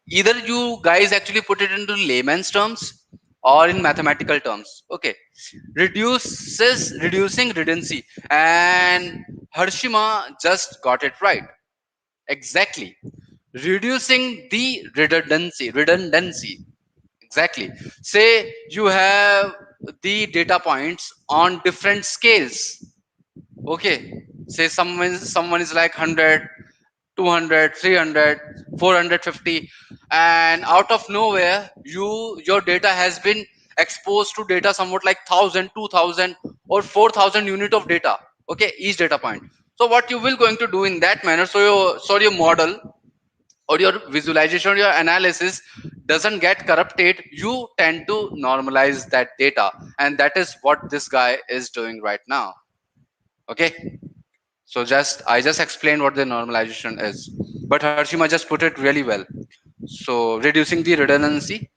either you guys actually put it into layman's terms or in mathematical terms. Okay. Reducing redundancy. And Harshima just got it right. Exactly. Reducing the redundancy. Exactly. Say you have the data points on different scales. Okay. Say someone is like 100, 200, 300, 450, and out of nowhere your data has been exposed to data somewhat like 1000, 2000, or 4000 unit of data. Okay, each data point. So what you will going to do in that manner, so your model or your visualization or your analysis doesn't get corrupted, you tend to normalize that data, and that is what this guy is doing right now. Okay. So I just explained what the normalization is, but Harshima just put it really well. So reducing the redundancy,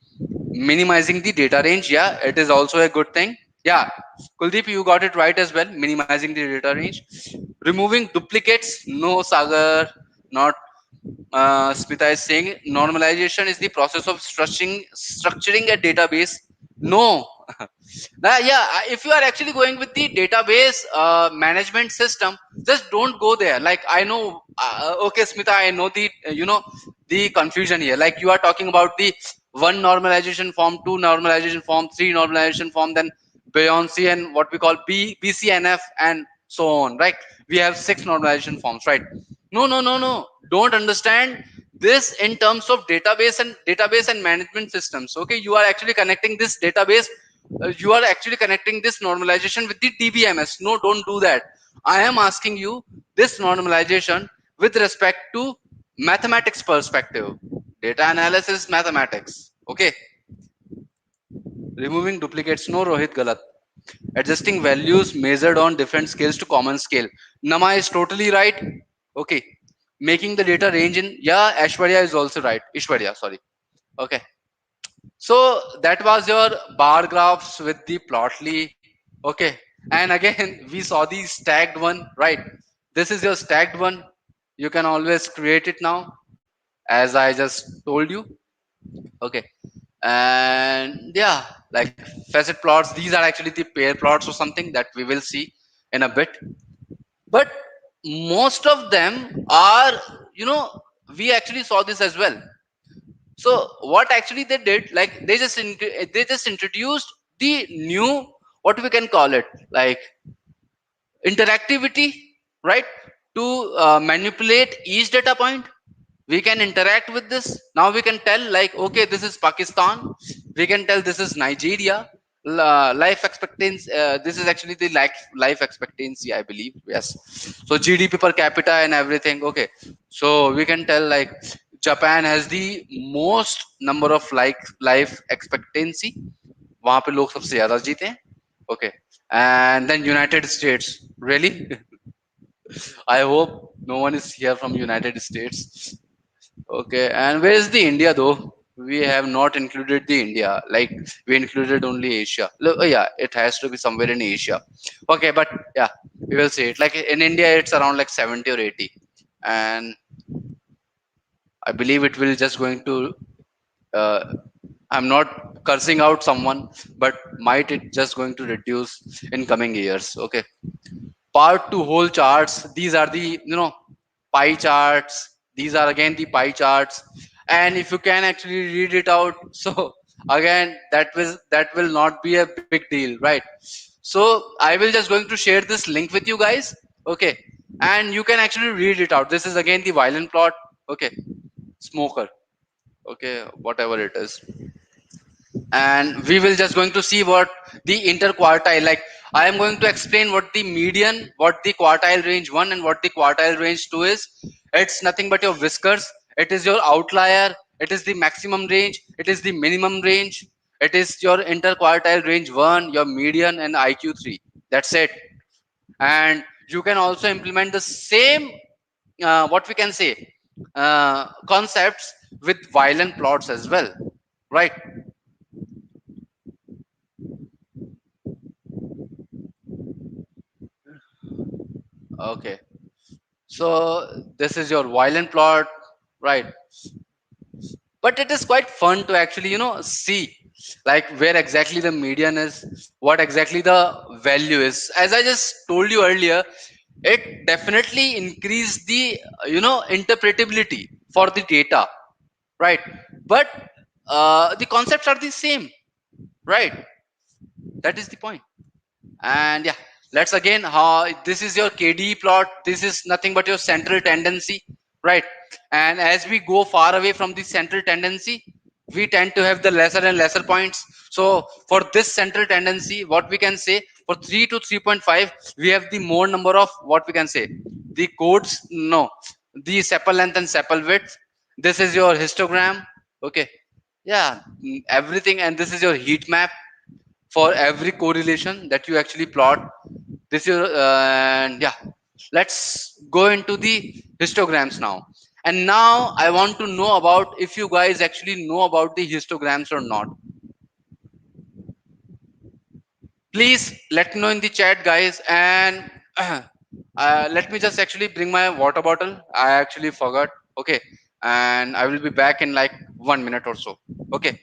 minimizing the data range, yeah, it is also a good thing. Yeah, Kuldeep, you got it right as well. Minimizing the data range, removing duplicates. No, Sagar, not Smita is saying normalization is the process of structuring a database. No. Yeah, if you are actually going with the database management system, just don't go there. Like I know, okay, Smita, I know the confusion here. Like you are talking about the one normalization form, two normalization form, three normalization form, then Beyonce and what we call BCNF and so on. Right? We have six normalization forms. Right? No, no, no, no. Don't understand this in terms of database and management systems. Okay, you are actually connecting this database, you are actually connecting this normalization with the DBMS. No, don't do that. I am asking you this normalization with respect to mathematics perspective, data analysis mathematics. Okay, removing duplicates. No, Rohit, galat. Adjusting values measured on different scales to common scale. Nama is totally right. Okay, making the data range in, yeah, Ashwarya is also right. Ishwarya, sorry. Okay. So that was your bar graphs with the plotly. Okay. And again, we saw the stacked one, right? This is your stacked one. You can always create it now, as I just told you. Okay. And yeah, like facet plots, these are actually the pair plots or something that we will see in a bit. But most of them are, we actually saw this as well. So what actually they did, like they just introduced the new, what we can call it, like interactivity, right? To manipulate each data point, we can interact with this. Now we can tell like, okay, this is Pakistan. We can tell this is Nigeria. Life expectancy. This is actually the life expectancy, I believe. Yes. So GDP per capita and everything. Okay. So we can tell like Japan has the most number of like life expectancy. वहां पे लोग सबसे ज्यादा जीते हैं. Okay. And then United States. Really? I hope no one is here from United States. Okay, and where is the India though? We have not included the India. Like we included only Asia. Look, oh yeah, it has to be somewhere in Asia. Okay, but yeah, we will see it. Like in India, it's around like 70 or 80, and I believe it will just going to. Uh, I'm not cursing out someone, but might it just going to reduce in coming years? Okay. Part to whole charts, these are the pie charts. These are again the pie charts, and if you can actually read it out, so again that will not be a big deal, right? So So I will just going to share this link with you guys. Okay, and you can actually read it out. This is again the violin plot. Okay, smoker. Okay, whatever it is, and we will just going to see what the interquartile, like I am going to explain what the median, what the quartile range 1 and what the quartile range 2 is. It's nothing but your whiskers. It is your outlier. It is the maximum range. It is the minimum range. It is your interquartile range 1, your median, and IQ 3. That's it. And you can also implement the same what we can say concepts with violent plots as well, right? Okay, so this is your violent plot, right? But it is quite fun to actually see like where exactly the median is, what exactly the value is. As I just told you earlier, it definitely increase the interpretability for the data, right? But the concepts are the same, right? That is the point. And yeah, let's again, how this is your KD plot. This is nothing but your central tendency, right? And as we go far away from the central tendency, we tend to have the lesser and lesser points. So for this central tendency, what we can say, for 3 to 3.5, we have the more number of, what we can say, the codes, no, the sepal length and sepal width. This is your histogram. Okay, yeah, everything. And this is your heat map for every correlation that you actually plot. This is and yeah, let's go into the histograms now. And now I want to know about if you guys actually know about the histograms or not. Please let me know in the chat, guys. And let me just actually bring my water bottle. I actually forgot. Okay, and I will be back in like 1 minute or so. Okay.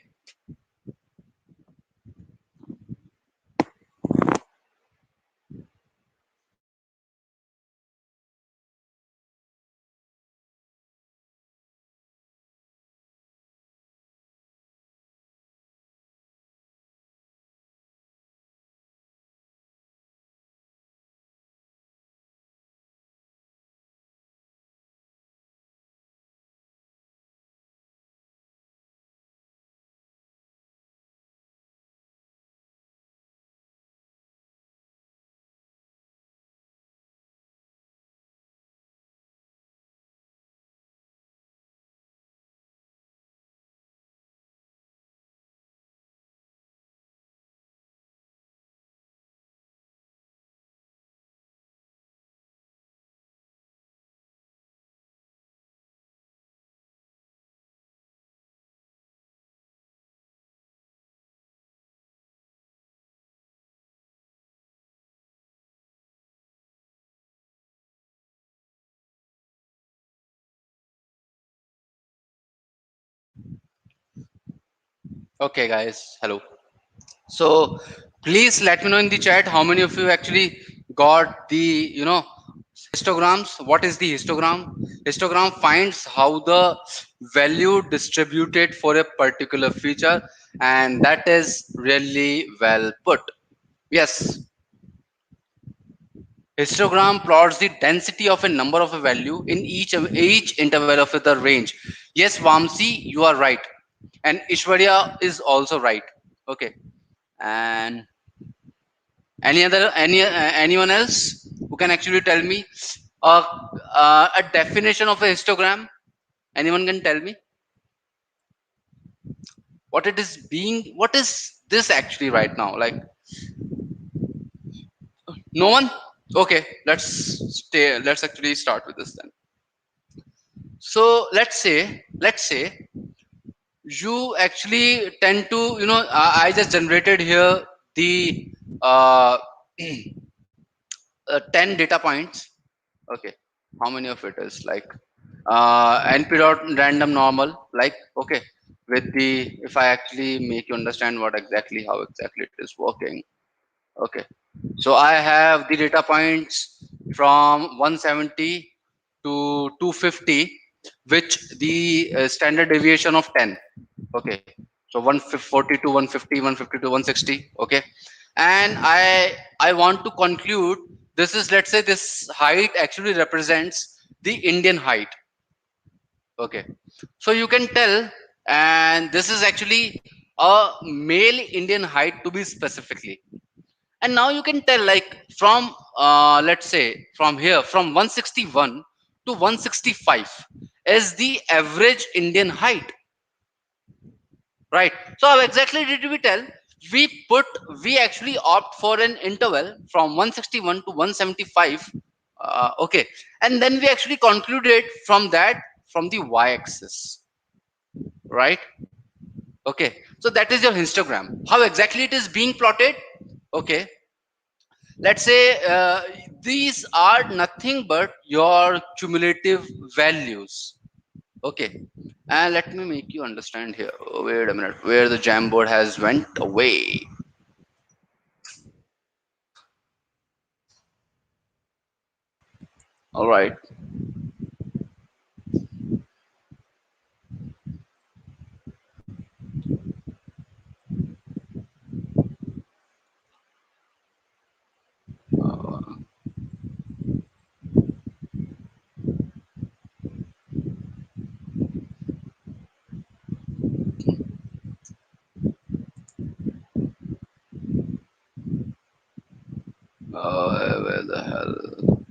Okay, guys. Hello. So please let me know in the chat how many of you actually got the histograms. What is the histogram? Histogram finds how the value distributed for a particular feature, and that is really well put. Yes, histogram plots the density of a number of a value in each interval of the range. Yes, Vamsi, you are right, and Ishwarya is also right. Okay, and anyone else who can actually tell me a definition of a histogram? Anyone can tell me what it is being? What is this actually right now? Like no one. Okay, let's stay. Let's actually start with this then. So let's say you actually tend to I just generated here the uh, 10 data points. Okay, how many of it is like np dot random normal, like okay, with the, if I actually make you understand what exactly, how exactly it is working. Okay, so I have the data points from 170 to 250, which the standard deviation of 10. Okay, so 140 to 150, 150 to 160. Okay, and I want to conclude this is, let's say, this height actually represents the Indian height. Okay, so you can tell, and this is actually a male Indian height to be specifically. And now you can tell, like, from let's say from here, from 161 to 165 is the average Indian height, right? So how exactly did we tell? We actually opt for an interval from 161 to 175. Okay, and then we actually concluded from that, from the y-axis, right? Okay, so that is your histogram. How exactly it is being plotted? Okay, let's say these are nothing but your cumulative values. Okay, and let me make you understand here. Oh, wait a minute, where the Jamboard has went away. All right. Where the hell?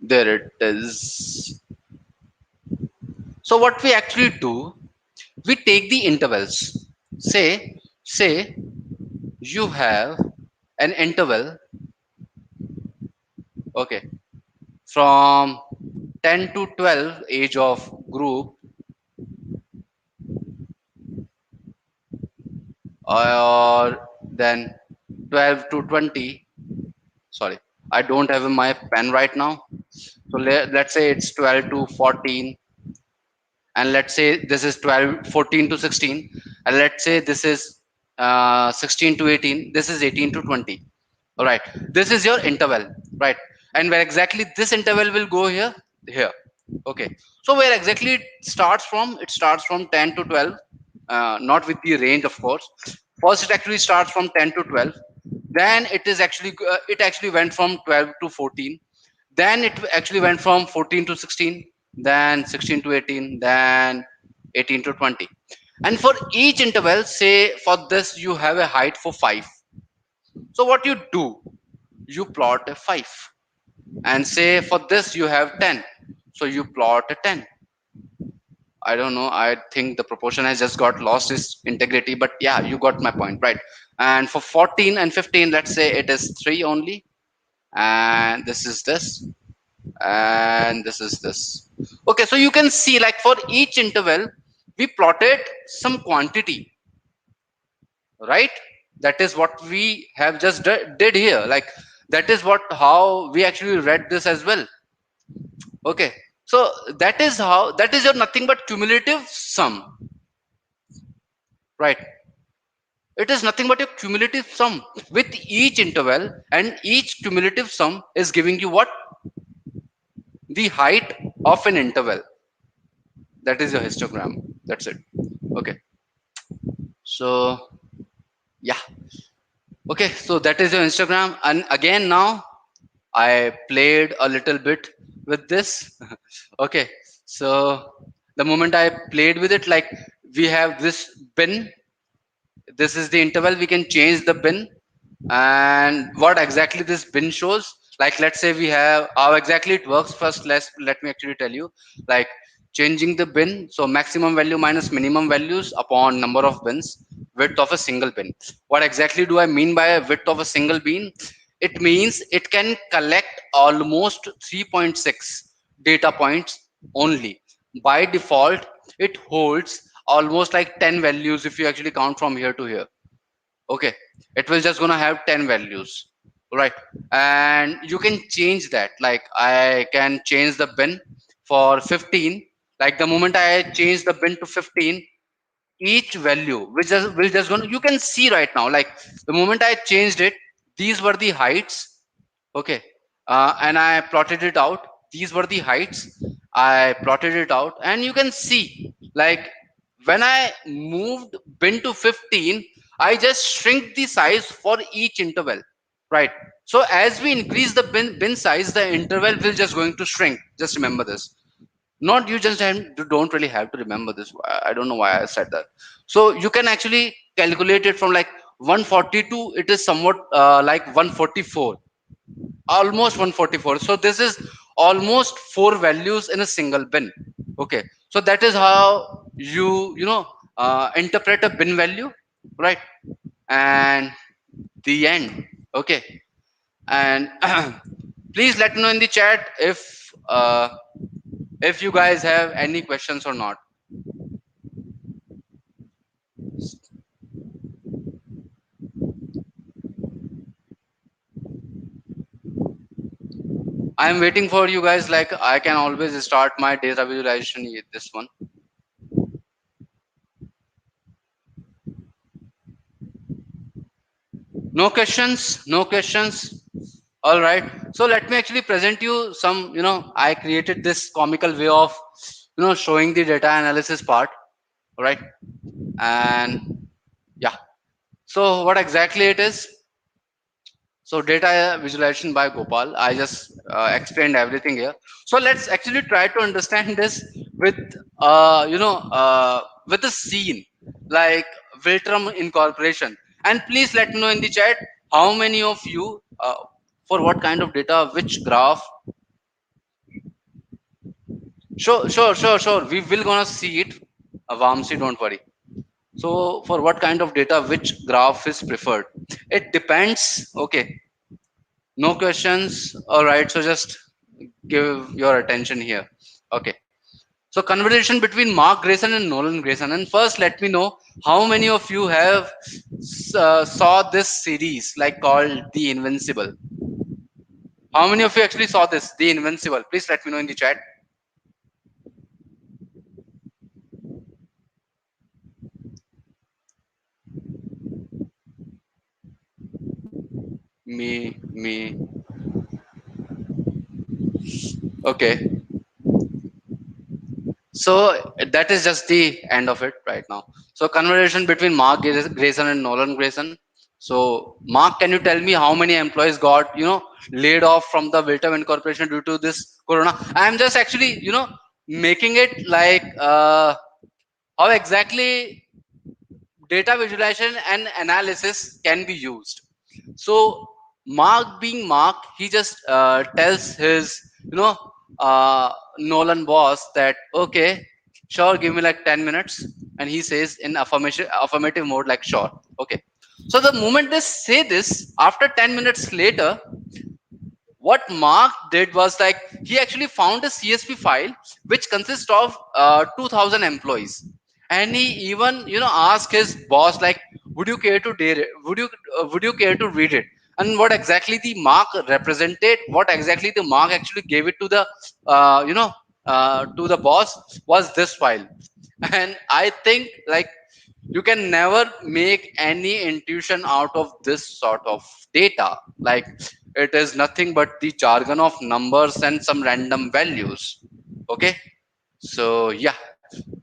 There it is. So what we actually do, we take the intervals. Say you have an interval, okay, from 10 to 12 age of group, or then 12 to 20. Sorry, I don't have my pen right now. So let's say it's 12 to 14, and let's say this is 12, 14 to 16, and let's say this is 16 to 18, this is 18 to 20. All right, this is your interval, right? And where exactly this interval will go here? Here. Okay, so where exactly it starts from? It starts from 10 to 12, not with the range, of course. First, it actually starts from 10 to 12. Then it actually went from 12 to 14. Then it actually went from 14 to 16. Then 16 to 18. Then 18 to 20. And for each interval, say for this you have a height for 5. So what you do? You plot a 5. And say for this you have 10. So you plot a 10. I don't know. I think the proportion has just got lost its integrity, but yeah, you got my point, right? And for 14 and 15, let's say it is 3 only, and this is this, and this is this. Okay, so you can see, like, for each interval, we plotted some quantity, right? That is what we have just did here. Like, that is what how we actually read this as well. Okay, so that is your nothing but cumulative sum, right? It is nothing but a cumulative sum with each interval, and each cumulative sum is giving you what? The height of an interval. That is your histogram. That's it. Okay. So yeah. Okay. So that is your Instagram. And again, now I played a little bit with this. Okay. So the moment I played with it, like, we have this bin. This is the interval. We can change the bin, and what exactly this bin shows, like, let's say we have how exactly it works. First, let me actually tell you, like, changing the bin. So maximum value minus minimum values upon number of bins, width of a single bin. What exactly do I mean by a width of a single bin? It means it can collect almost 3.6 data points only. By default, it holds almost like 10 values if you actually count from here to here. Okay, it will just gonna have 10 values, right? And you can change that. Like, I can change the bin for 15. Like, the moment I change the bin to 15, each value which just will just gonna, you can see right now, like, the moment I changed it, these were the heights. Okay, and I plotted it out. These were the heights. I plotted it out, and you can see, like, when I moved bin to 15, I just shrink the size for each interval, right? So as we increase the bin size, the interval will just going to shrink. Just remember this. Not you just don't really have to remember this. I don't know why I said that. So you can actually calculate it from like 142. It is somewhat like 144, almost 144. So this is almost four values in a single bin. Okay, so that is how you know interpret a bin value, right? And the end. Okay, and please let me know in the chat if you guys have any questions or not. I'm waiting for you guys. Like I can always start my data visualization with this one. No questions? No questions? All right. So let me actually present you some, I created this comical way of, showing the data analysis part. All right. And yeah. So what exactly it is? So data visualization by Gopal. I just explained everything here. So let's actually try to understand this with, with a scene like Viltrum incorporation. And please let me know in the chat how many of you, for what kind of data, which graph. Sure. We will gonna see it. Vamsi, don't worry. So for what kind of data, which graph is preferred? It depends. Okay. No questions. All right. So just give your attention here. Okay. So conversation between Mark Grayson and Nolan Grayson. And first, let me know how many of you have saw this series like called The Invincible. How many of you actually saw this, The Invincible? Please let me know in the chat. Me. Okay. So that is just the end of it right now. So conversation between Mark Grayson and Nolan Grayson. So Mark, can you tell me how many employees got laid off from the Wilterman Corporation due to this corona? I am just actually making it like how exactly data visualization and analysis can be used. So Mark being Mark, he just tells his Nolan boss that okay, sure, give me like 10 minutes, and he says in affirmative mode like sure, okay. So the moment they say this, after 10 minutes later, what Mark did was like he actually found a CSV file which consists of 2,000 employees, and he even asked his boss like, "Would you care to dare it? Would you care to read it?" And what exactly the Mark represented, what exactly the Mark actually gave it to the to the boss was this file, and I think like you can never make any intuition out of this sort of data. Like it is nothing but the jargon of numbers and some random values. Okay, so yeah.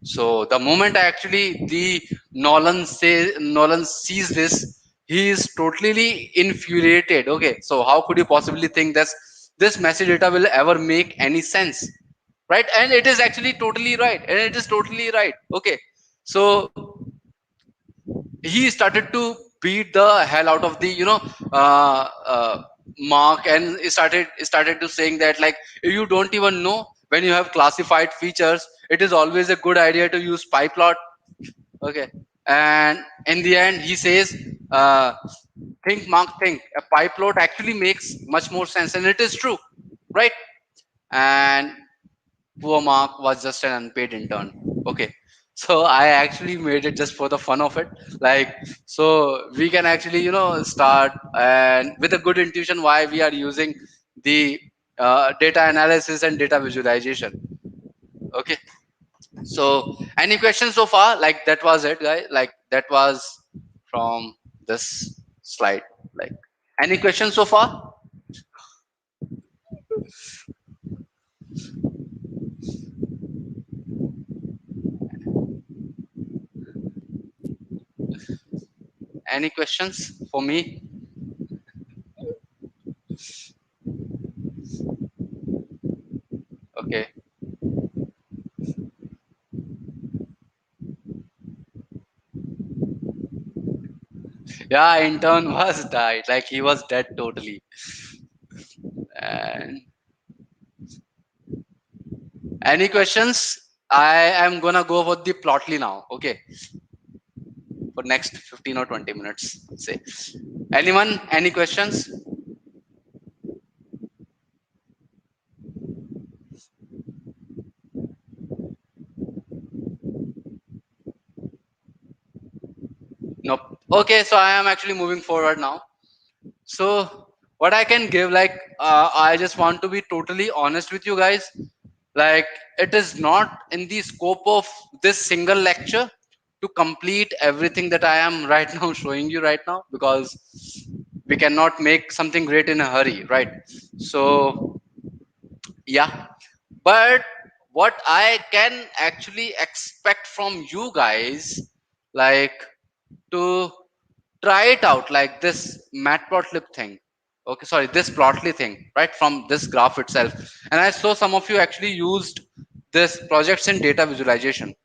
So the moment I actually the Nolan sees this, he is totally infuriated. Okay, so how could you possibly think that this messy data will ever make any sense, right? And it is actually totally right, and it is totally right. Okay, so he started to beat the hell out of the Mark, and started to saying that like you don't even know when you have classified features, it is always a good idea to use pyplot. Okay, and in the end he says, uh, think Mark, think a pyplot actually makes much more sense, and it is true, right? And poor Mark was just an unpaid intern. Okay. So I actually made it just for the fun of it. Like, so we can actually, start and with a good intuition why we are using the data analysis and data visualization. Okay. So any questions so far? Like that was it, guys. Like that was from this slide. Like any questions so far? any questions for me? Okay. Yeah, intern was died. Like he was dead totally. And any questions? I am gonna go for the plotly now. Okay, for next 15 or 20 minutes. Let's say. Anyone? Any questions? Nope. Okay, so I am actually moving forward now. So what I can give, like, I just want to be totally honest with you guys. Like, it is not in the scope of this single lecture to complete everything that I am right now showing you right now, because we cannot make something great in a hurry, right? So yeah, but what I can actually expect from you guys, like, to try it out, like this matplotlib thing. Okay, sorry, this plotly thing, right, from this graph itself. And I saw some of you actually used this projects in data visualization.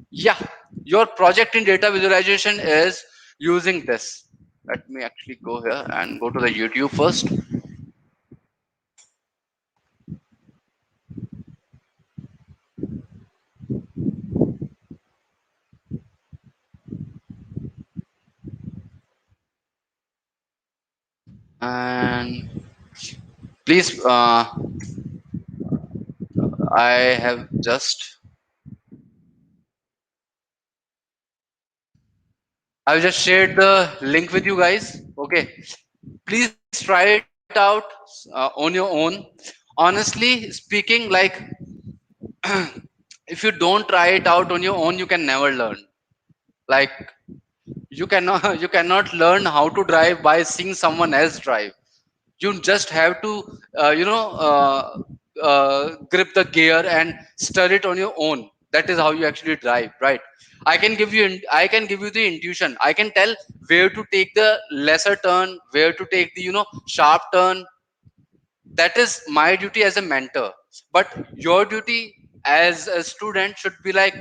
Yeah, your project in data visualization is using this. Let me actually go here and go to the YouTube first. And please, I have just I've just shared the link with you guys. Okay, please try it out on your own. Honestly speaking, like, if you don't try it out on your own, you can never learn. Like, you cannot you cannot learn how to drive by seeing someone else drive. You just have to grip the gear and stir it on your own. That is how you actually drive, right? I can give you the intuition. I can tell where to take the lesser turn, where to take the sharp turn. That is my duty as a mentor. But your duty as a student should be like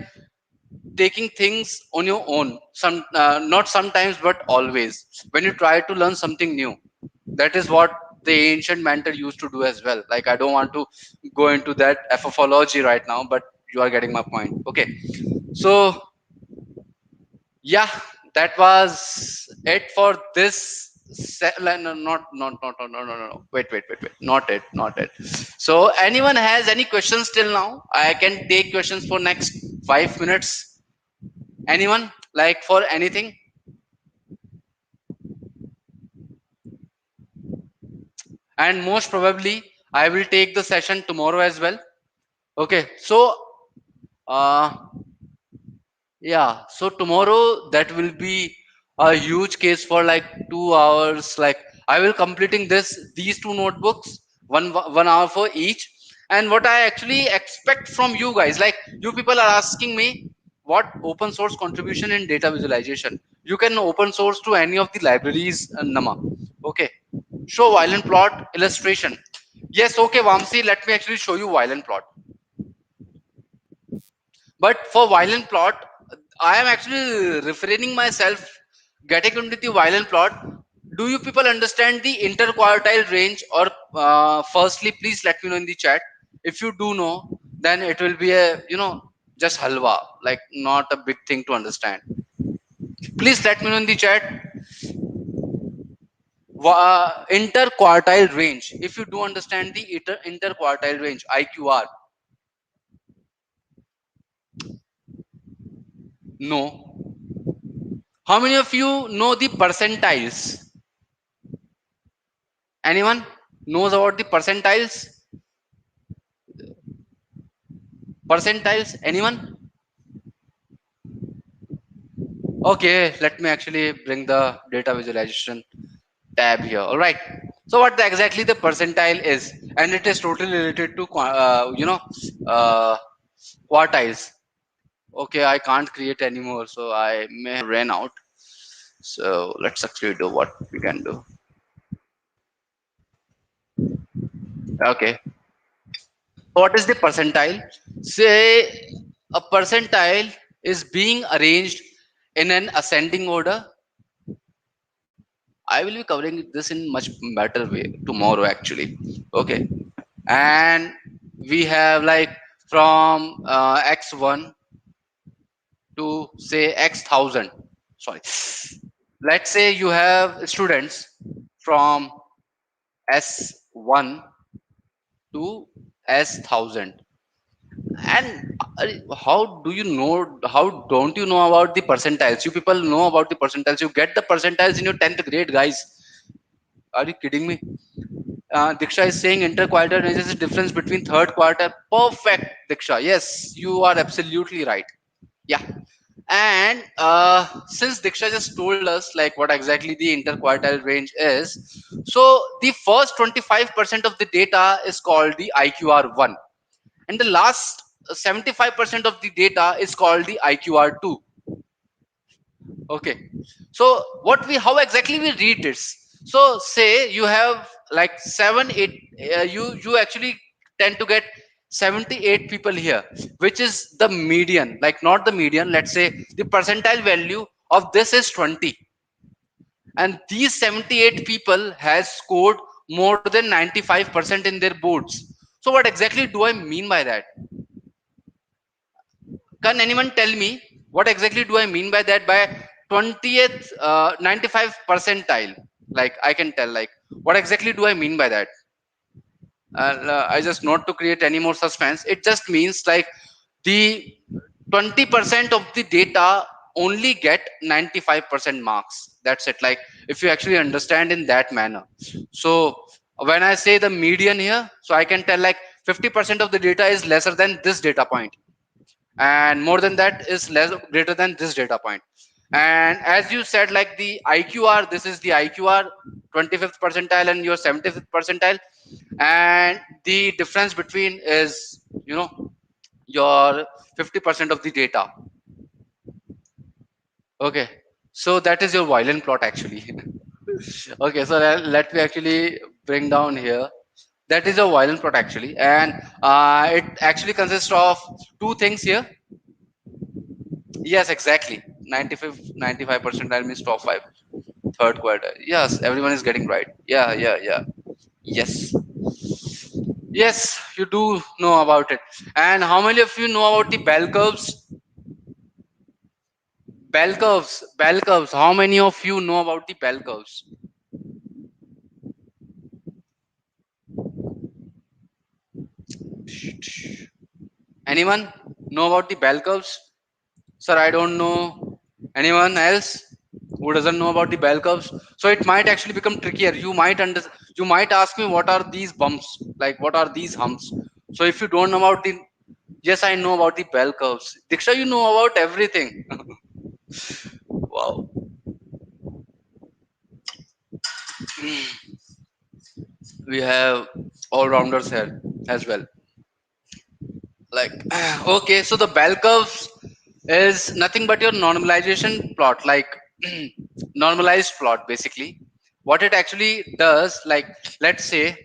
taking things on your own, not sometimes but always, when you try to learn something new. That is what the ancient mentor used to do as well. Like, I don't want to go into that ffology right now, but you are getting my point. Okay, so yeah, that was it for this no, no. Wait. Not it. So, anyone has any questions till now? I can take questions for next 5 minutes. Anyone, like, for anything? And most probably, I will take the session tomorrow as well. Okay, so uh, yeah, so tomorrow that will be a huge case for like 2 hours. Like, I will completing these two notebooks, 1 hour for each. And what I actually expect from you guys, like, you people are asking me what open source contribution in data visualization. You can open source to any of the libraries, Nama. Okay, show violent plot illustration. Yes, okay, Vamsi, let me actually show you violent plot. But for violent plot, I am actually refraining myself getting into the violent plot. Do you people understand the interquartile range? Or firstly, please let me know in the chat. If you do know, then it will be a just halwa, like not a big thing to understand. Please let me know in the chat. Interquartile range. If you do understand the interquartile range, IQR. No. How many of you know the percentiles? Anyone knows about the percentiles? Percentiles? Anyone? Okay, let me actually bring the data visualization tab here. All right. So what exactly the percentile is, and it is totally related to uh, quartiles. Okay, I can't create anymore, so I may have ran out. So let's actually do what we can do. Okay. What is the percentile? Say a percentile is being arranged in an ascending order. I will be covering this in much better way tomorrow actually. Okay. And we have like from x1 to say x thousand. Sorry. Let's say you have students from s1 to s1000. And how do you know? How don't you know about the percentiles? You people know about the percentiles. You get the percentiles in your 10th grade, guys. Are you kidding me? Diksha is saying interquartile range is the difference between third quarter. Perfect, Diksha. Yes, you are absolutely right. Yeah. And since Diksha just told us like what exactly the interquartile range is, so the first 25% of the data is called the IQR1, and the last 75% of the data is called the IQR2. Okay, so how exactly we read this? So say you have like 7 8, you actually tend to get 78 people here, which is the median, like not the median. Let's say the percentile value of this is 20, and these 78 people has scored more than 95% in their boards. So what exactly do I mean by that? Can anyone tell me what exactly do I mean by that? By 20th 95 percentile, like I can tell like what exactly do I mean by that? I just not to create any more suspense. It just means like the 20% of the data only get 95% marks. That's it. Like if you actually understand in that manner. So when I say the median here, so I can tell like 50% of the data is lesser than this data point, and more than that is less greater than this data point. And as you said, like the IQR, this is the IQR 25th percentile and your 75th percentile, and the difference between is your 50% of the data. Okay, so that is your violin plot actually. Okay, so let me actually bring down here. That is a violin plot actually, and it actually consists of two things here. Yes, exactly. 95 percentile means top five, third quarter. Yes, everyone is getting right. Yeah, yeah, yeah. Yes, yes, you do know about it. And how many of you know about the bell curves? Bell curves, bell curves. How many of you know about the bell curves? Anyone know about the bell curves? Sir, I don't know. Anyone else who doesn't know about the bell curves? So it might actually become trickier. You might ask me what are these bumps? Like what are these humps? So if you don't know about the, yes, I know about the bell curves. Diksha, you know about everything. Wow. We have all rounders here as well. Like okay, so the bell curves is nothing but your normalization plot, like normalized plot basically. What it actually does, like let's say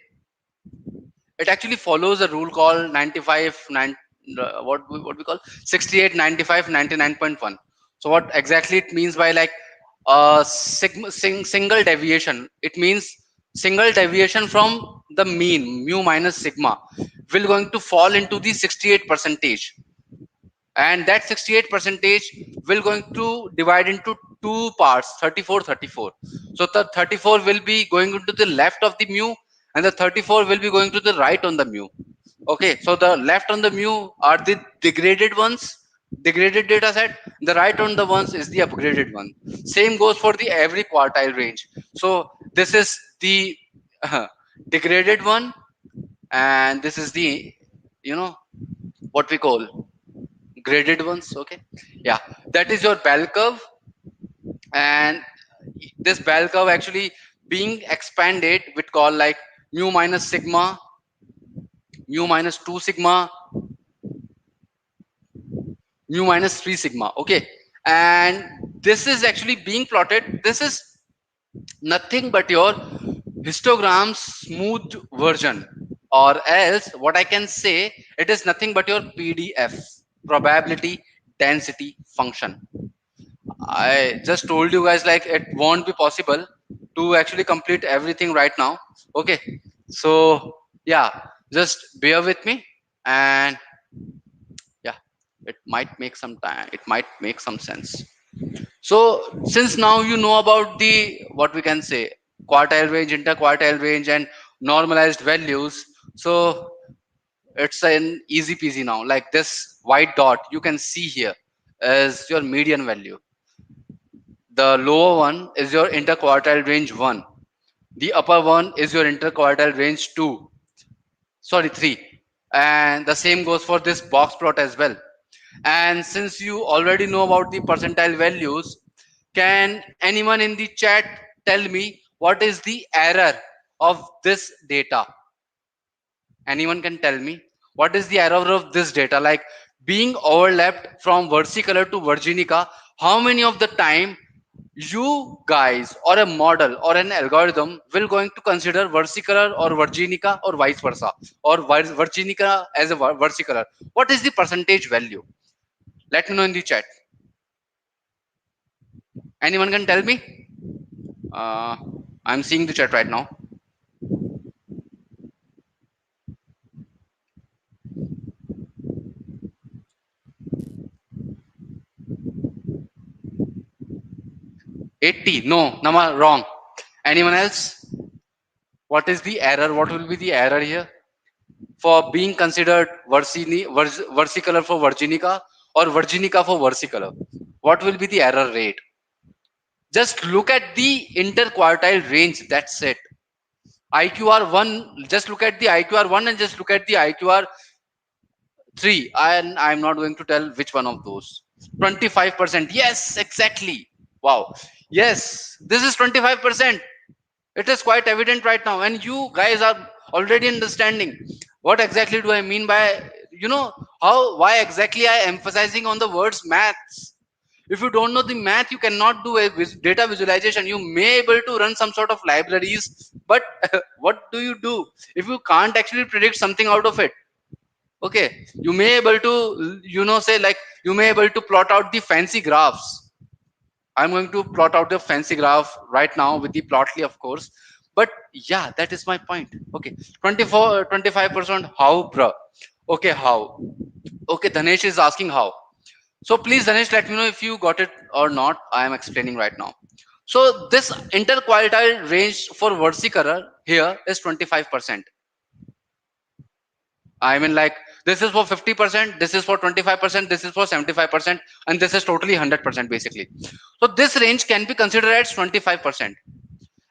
it actually follows a rule called 95 9, what we call 68 95 99.1. So what exactly it means by like single deviation, it means single deviation from the mean mu minus sigma will going to fall into the 68 percentage, and that 68 percentage will going to divide into two parts, 34 34. So the 34 will be going into the left of the mu, and the 34 will be going to the right on the mu. Okay, so the left on the mu are the degraded ones, degraded data set. The right on the ones is the upgraded one. Same goes for the every quartile range. So this is the degraded one, and this is the you know what we call graded ones. Okay, yeah, that is your bell curve. And this bell curve actually being expanded with call like mu minus sigma, mu minus 2 sigma, mu minus 3 sigma. Okay, and this is actually being plotted. This is nothing but your histogram smooth version, or else what I can say, it is nothing but your PDF, probability density function. I just told you guys like it won't be possible to actually complete everything right now. Okay, so yeah, just bear with me, and yeah, it might make some time, it might make some sense. So since now you know about the, what we can say, quartile range, interquartile range, and normalized values, so it's an easy peasy now. Like this white dot you can see here is your median value. The lower one is your interquartile range 1. The upper one is your interquartile range 2. Sorry, 3. And the same goes for this box plot as well. And since you already know about the percentile values, can anyone in the chat tell me what is the error of this data? Anyone can tell me what is the error of this data? Like being overlapped from versicolor to virginica, how many of the time you guys or a model or an algorithm will going to consider versicolor or virginica or vice versa, or virginica as a versicolor? What is the percentage value? Let me know in the chat. Anyone can tell me? uh, I'm seeing the chat right now. 80? No, nama wrong. Anyone else? What is the error? What will be the error here for being considered versicolor for virginica or virginica for versicolor? What will be the error rate? Just look at the interquartile range. That's it. IQR1. Just look at the IQR1 and just look at the IQR3. And I'm not going to tell which one of those. 25%. Yes, exactly. Wow. Yes, this is 25%. It is quite evident right now, and you guys are already understanding what exactly do I mean by, how, why exactly I emphasizing on the words maths. If you don't know the math, you cannot do a data visualization. You may able to run some sort of libraries, but what do you do if you can't actually predict something out of it? Okay, you may able to, say like you may able to plot out the fancy graphs. I'm going to plot out the fancy graph right now with the plotly, of course. But yeah, that is my point. Okay, 24, 25%. How, bruh? Okay, how? Okay, Dhanesh is asking how. So please, Dhanesh, let me know if you got it or not. I am explaining right now. So this interquartile range for versicolor here is 25%. I mean, like this is for 50%, this is for 25%, this is for 75%, and this is totally 100% basically. So this range can be considered as 25%.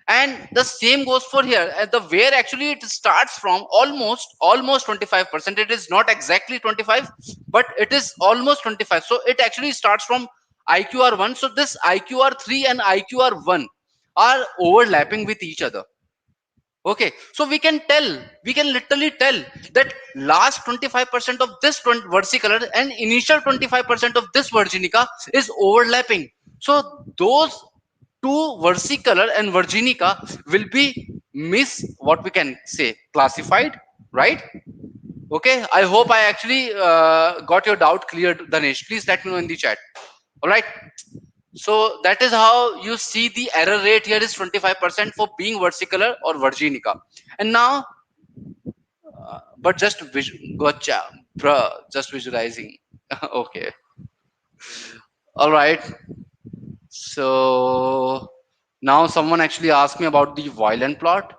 And the same goes for here, the where actually it starts from almost 25%. It is not exactly 25, but it is almost 25. So it actually starts from IQR1. So this IQR3 and IQR1 are overlapping with each other. Okay, so we can literally tell that last 25% of this versicolor and initial 25% of this virginica is overlapping. So those two versicolor and virginica will be what we can say, classified, right? Okay, I hope I actually got your doubt cleared, Danesh. Please let me know in the chat. All right. So that is how you see the error rate here is 25% for being versicolor or virginica. And now, but just gotcha, bruh, just visualizing. Okay. All right. So now someone actually asked me about the violent plot.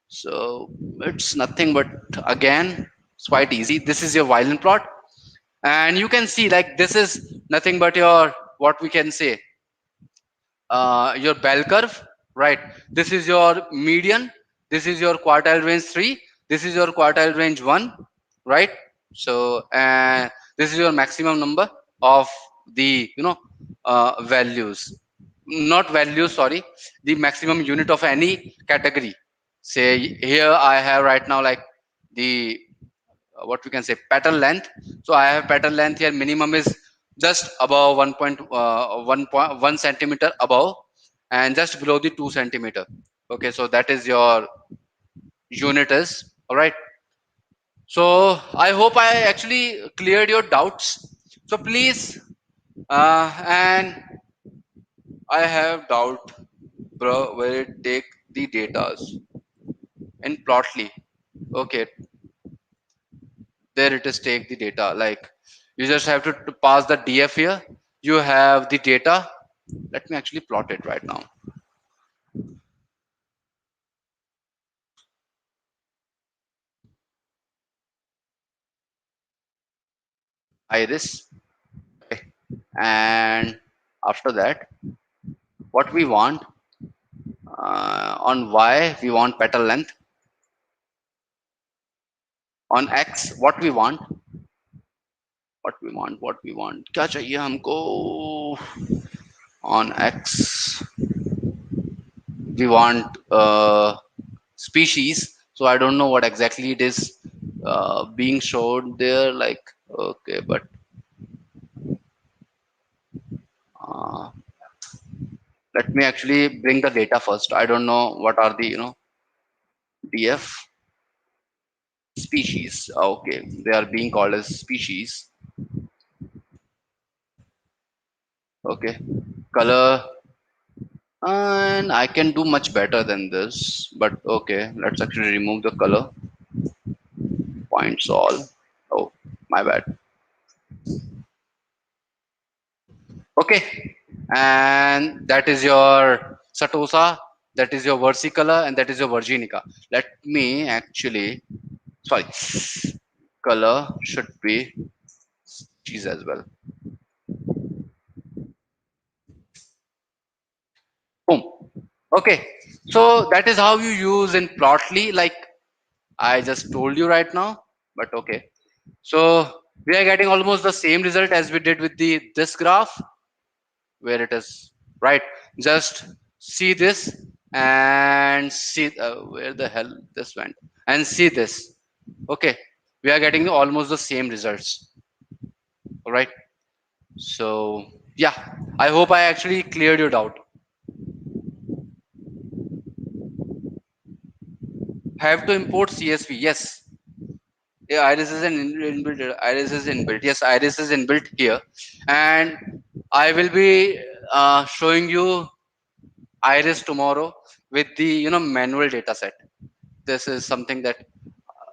So it's nothing but, again, it's quite easy. This is your violent plot. And you can see like this is nothing but your, what we can say, your bell curve, right? This is your median, this is your quartile range 3, this is your quartile range 1, right? So this is your maximum number of the, values, not values, sorry, the maximum unit of any category. Say here I have right now like the, what we can say, pattern length. So I have pattern length here, minimum is just above 1 centimeter above, and just below the 2 centimeter. Okay, so that is your unit is all right. So I hope I actually cleared your doubts. So please, and I have doubt, bro, where it take the datas in Plotly. Okay, there it is. Take the data. Like you just have to pass the DF here. You have the data. Let me actually plot it right now. Iris. Okay. And after that, what we want on Y, we want petal length. On X, what we want क्या चाहिए हमको on X we want species, so I don't know what exactly it is being showed there, like okay, but uh, let me actually bring the data first. I don't know what are the DF species. Okay, they are being called as species. Okay, color, and I can do much better than this, but okay, let's actually remove the color points all. Oh, my bad. Okay, and that is your Satosa, that is your versicolor, and that is your Virginica. Let me actually, sorry, color should be cheese as well. Boom. Okay, so that is how you use in Plotly, like I just told you right now. But okay, so we are getting almost the same result as we did with the this graph, where it is right. Just see this and see where the hell this went, and see this. Okay, we are getting almost the same results. All right. So yeah, I hope I actually cleared your doubt. Have to import CSV? Yes. Yeah, Iris is an inbuilt. Iris is inbuilt. Yes, Iris is inbuilt here, and I will be showing you Iris tomorrow with the manual data set. This is something that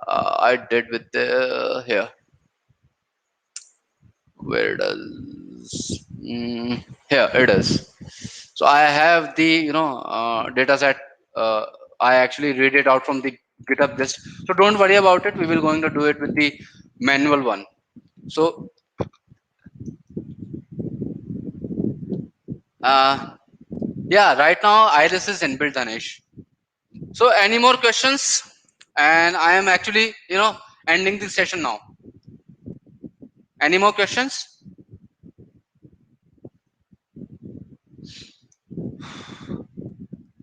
I did with the here. Where does here it is. So I have the data set. I actually read it out from the GitHub list. So don't worry about it. We will going to do it with the manual one. So uh, yeah, right now Iris is inbuilt, Anish. So any more questions? And I am actually ending the session now. Any more questions?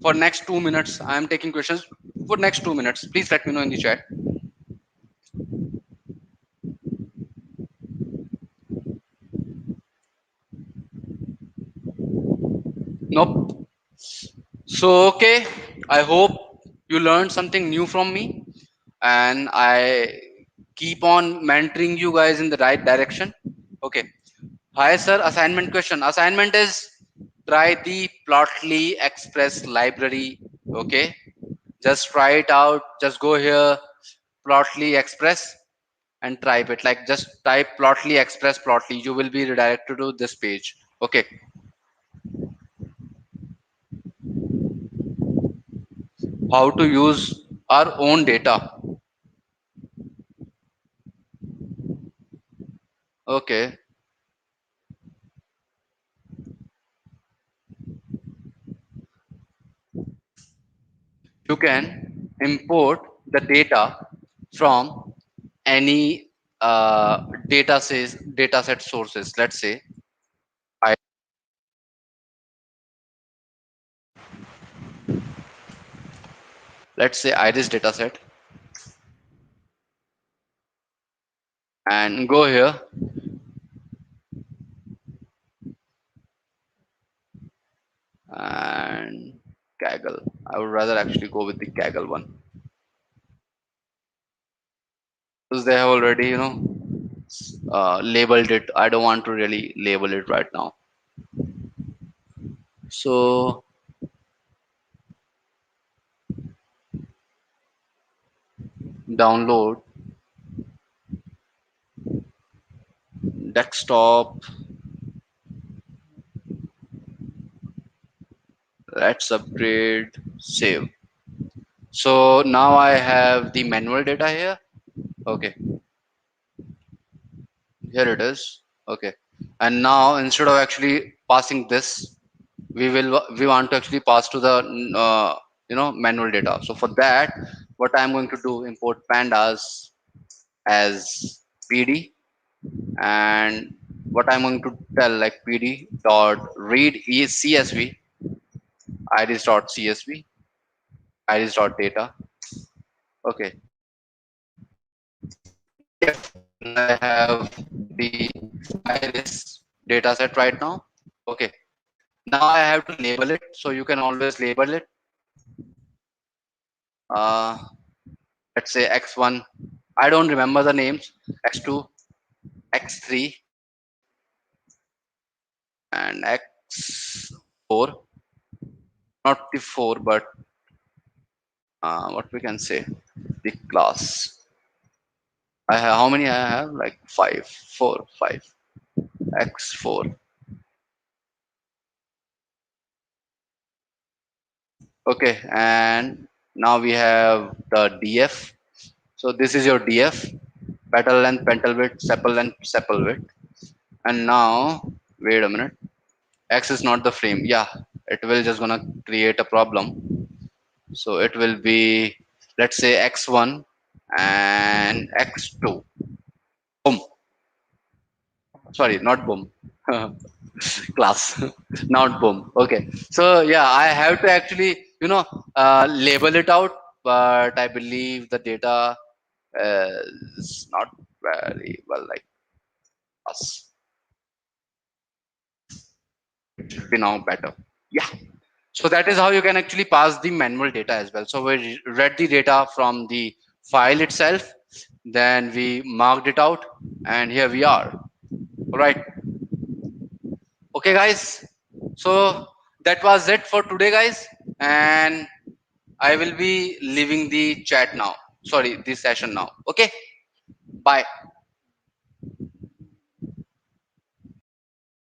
For next 2 minutes, I am taking questions for next 2 minutes. Please let me know in the chat. Nope. So okay, I hope you learned something new from me, and I keep on mentoring you guys in the right direction. Okay. Hi sir, assignment question. Assignment is try the Plotly Express library. Okay. Just try it out. Just go here, Plotly Express, and type it. Like just type Plotly Express Plotly. You will be redirected to this page. Okay. How to use our own data. Okay. You can import the data from any data set sources. Let's say I let's say Iris dataset, and go here rather actually go with the Kaggle one because they have already, labeled it. I don't want to really label it right now. So download desktop. Let's upgrade. Save. So now I have the manual data here. Okay, here it is. Okay, and now instead of actually passing this, we want to actually pass to the manual data. So for that, what I'm going to do, import pandas as pd, and what I'm going to tell, like pd dot read is csv iris dot csv iris dot data. Okay, and I have the iris data set right now. Okay, now I have to label it, so you can always label it. uh, let's say x1, I don't remember the names, x2, x3, and x4. Not the 4, but what we can say, the class. I have, how many I have? Like 5, 4, 5, x4. Okay, and now we have the df. So this is your df, petal length, pental width, sepal length, sepal width. And now, wait a minute, x is not the frame. Yeah, it will just gonna create a problem. So it will be, let's say x1 and x2. Boom. Sorry, not boom. Class, not boom. Okay. So yeah, I have to actually, label it out, but I believe the data is not very well like us. It should be now better. Yeah. So that is how you can actually pass the manual data as well. So we read the data from the file itself, then we marked it out, and here we are. All right. Okay, guys. So that was it for today, guys. And I will be leaving the chat now. Sorry, this session now. Okay. Bye.